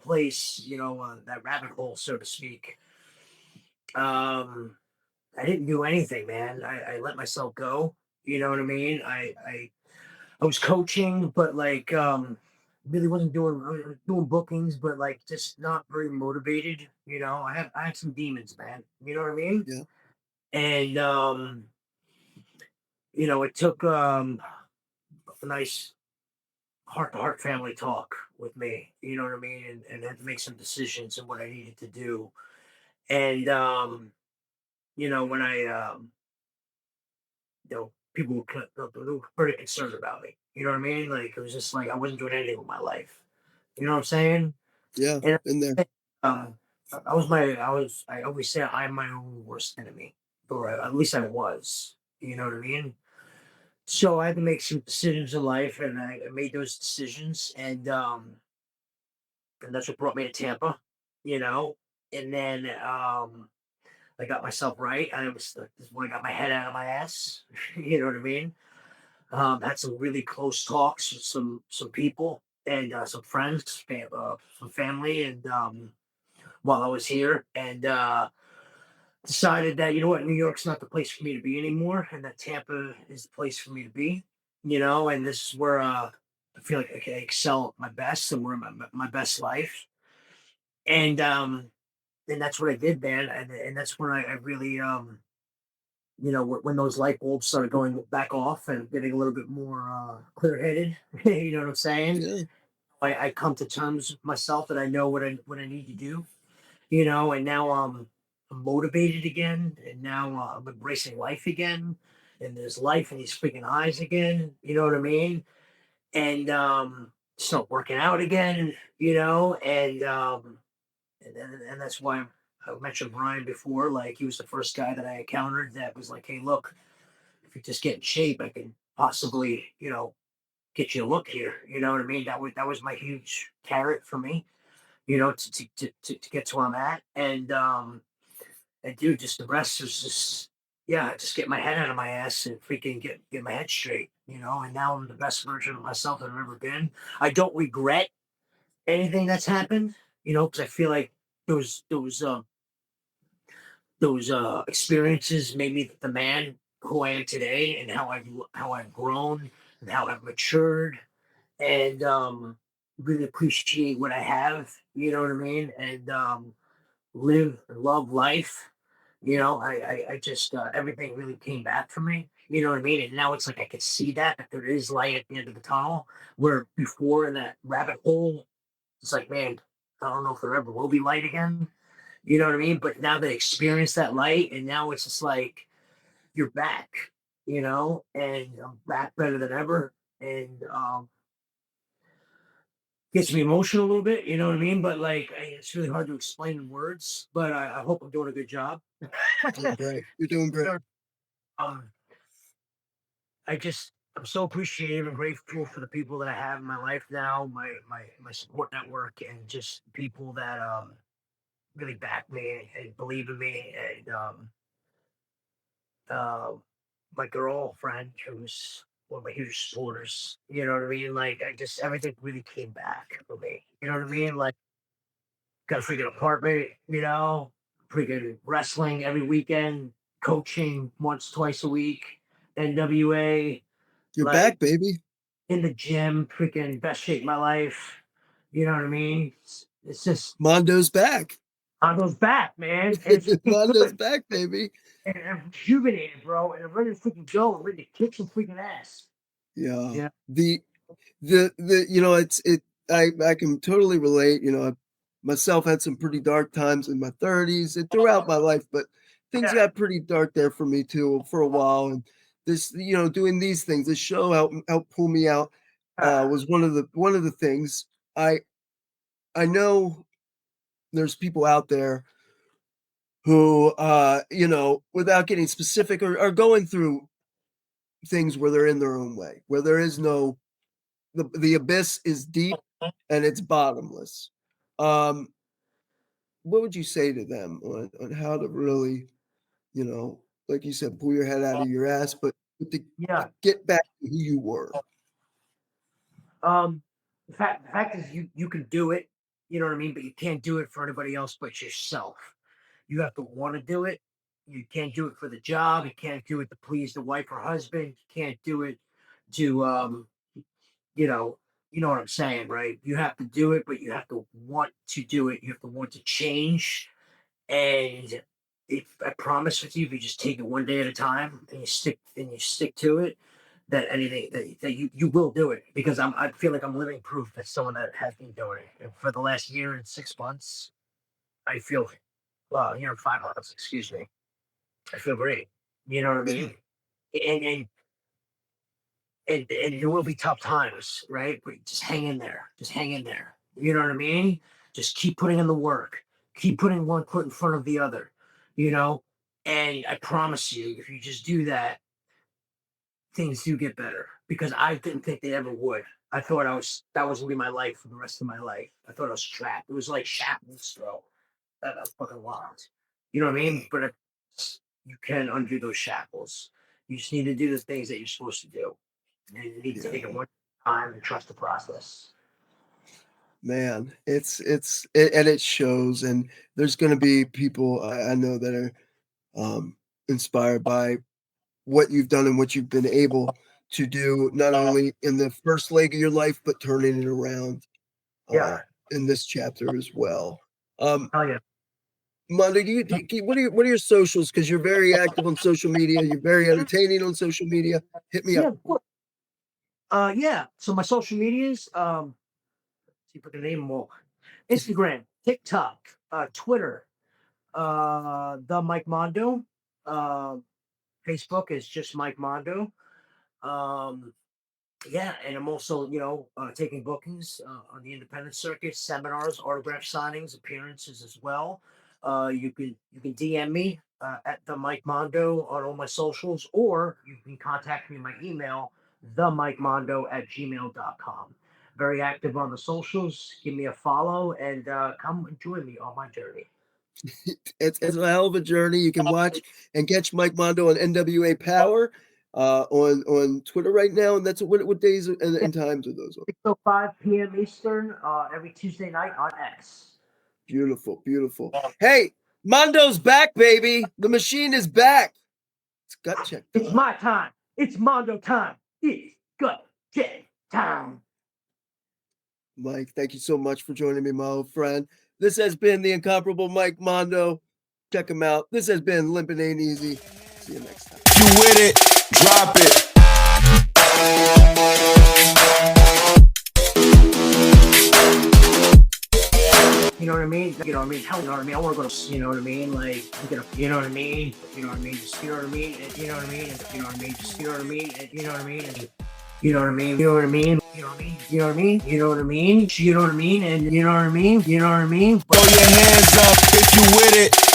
place, that rabbit hole, so to speak. I didn't do anything, man. I let myself go. You know what I mean? I was coaching, but like really wasn't doing. I was doing bookings, but like just not very motivated. I had some demons, man. You know what I mean? Yeah. And it took a nice heart to heart family talk with me. You know what I mean? And had to make some decisions and what I needed to do. And when I people were pretty concerned about me. You know what I mean? Like it was just like I wasn't doing anything with my life. You know what I'm saying? Yeah, And in there. um, I always say I'm my own worst enemy, or at least I was. You know what I mean? So I had to make some decisions in life, and I made those decisions, and that's what brought me to Tampa. You know, and then I got myself right. This is when I got my head out of my ass. You know what I mean? Had some really close talks with some people and some friends, some family, and while I was here, and decided that, you know what, New York's not the place for me to be anymore, and that Tampa is the place for me to be. You know, and this is where I feel like I can excel at my best and where my best life. And that's what I did, man. And that's when I really you know, when those light bulbs started going back off and getting a little bit more clear headed. You know what I'm saying? Yeah. I come to terms with myself that I know what I need to do. You know, and now I'm motivated again, and now I'm embracing life again, and there's life in these freaking eyes again. You know what I mean? And start working out again. You know, and that's why I mentioned Bryan before. Like, he was the first guy that I encountered that was like, "Hey, look, if you just get in shape, I can possibly, you know, get you a look here." You know what I mean? That was my huge carrot for me, you know, to get to where I'm at. And dude, just the rest was just, yeah, just get my head out of my ass and freaking get my head straight, you know. And now I'm the best version of myself that I've ever been. I don't regret anything that's happened, you know, because I feel like those those uh those experiences made me the man who I am today, and how I've grown and how I've matured, and really appreciate what I have. You know what I mean? And live and love life. You know, I just everything really came back for me. You know what I mean? And now it's like I can see that there is light at the end of the tunnel. Where before in that rabbit hole, it's like, man, I don't know if there ever will be light again. You know what I mean? But now they experience that light, and now it's just like you're back, you know, and I'm back better than ever. And gets me emotional a little bit, you know what I mean? But like, it's really hard to explain in words. But I hope I'm doing a good job. Doing great. You're doing great. um, I'm so appreciative and grateful for the people that I have in my life now, my support network, and just people that really back me and believe in me, and uh, my girlfriend, who's one of my huge supporters. You know what I mean? Like, I just everything really came back for me. You know what I mean? Like, got a freaking apartment. You know, freaking wrestling every weekend, coaching once twice a week, NWA, You're like back, baby. in the gym, freaking best shape of my life. You know what I mean? It's just Mondo's back. on those back, man. And it's freaking Mondo's good. back, baby. And I'm rejuvenated, bro. And I'm ready to freaking go. I'm ready to kick some freaking ass. Yeah. Yeah. The you know, I can totally relate. You know, I myself had some pretty dark times in my 30s and throughout my life, but things Yeah. got pretty dark there for me too for a while. And this, you know, doing these things, this show helped pull me out. Was one of the things. I I know there's people out there who you know, without getting specific, are going through things where they're in their own way, where there is no the abyss is deep and it's bottomless. Um, what would you say to them on how to really, you know, like you said, pull your head out of your ass, but to Yeah. get back to who you were? The fact is, you can do it. You know what I mean, but you can't do it for anybody else but yourself. You have to want to do it. You can't do it for the job. You can't do it to please the wife or husband. You can't do it to you know, you know what I'm saying, right? You have to do it, but you have to want to do it. You have to want to change. And if I promise with you, if you just take it one day at a time and you stick to it, that anything that you will do it, because I feel like I'm living proof that someone that has been doing it. And for the last year and 6 months, I feel year and 5 months, excuse me. I feel great. You know what I Yeah, mean? And and there will be tough times, right? But just hang in there. Just hang in there. You know what I mean? Just keep putting in the work. Keep putting one foot in front of the other. You know, and I promise you, if you just do that, things do get better. Because I didn't think they ever would. I thought that was gonna be my life for the rest of my life. I thought I was trapped. It was like shackles, bro. That's fucking wild. You know what I mean? But you can undo those shackles. You just need to do the things that you're supposed to do. And you need to take it one time and trust the process. Man, and it shows, and there's going to be people I know that are inspired by what you've done and what you've been able to do, not only in the first leg of your life, but turning it around in this chapter as well. Oh yeah. Mondo, what are your socials? Because you're very active on social media. You're very entertaining on social media. Hit me up. Yeah. So my social medias, see if I can name them all. Instagram, TikTok, Twitter, the Mike Mondo. Facebook is just Mike Mondo. Yeah, and I'm also, taking bookings on the independent circuit, seminars, autograph signings, appearances as well. You can DM me at the Mike Mondo on all my socials, or you can contact me in my email, themikemondo@gmail.com. Very active on the socials. Give me a follow and come join me on my journey. It's a hell of a journey. You can watch and catch Mike Mondo on NWA Power on Twitter right now. And that's what days and times are those on? 6:05 p.m. Eastern every Tuesday night on X. Beautiful, beautiful. Hey, Mondo's back, baby. The machine is back. It's gut check time. It's my time. It's Mondo time. It's gut check time. Mike, thank you so much for joining me, my old friend. This has been the incomparable Mike Mondo. Check him out. This has been LiMPiN AiNT. See you next time. You with it, drop it. You know what I mean? You know what I mean? Hell, you know what I mean? I want to go to, you know what I mean? Like, you know what I mean? You know what I mean? Just, you know what I mean? And, you know what I mean? And, you know what I mean? Just, you know what I mean? And, you know what I mean? And, you know what I mean? You know what I mean? You know what I mean? You know what I mean? You know what I mean? You know what I mean? And you know what I mean? You know what I mean? Throw your hands up if you with it.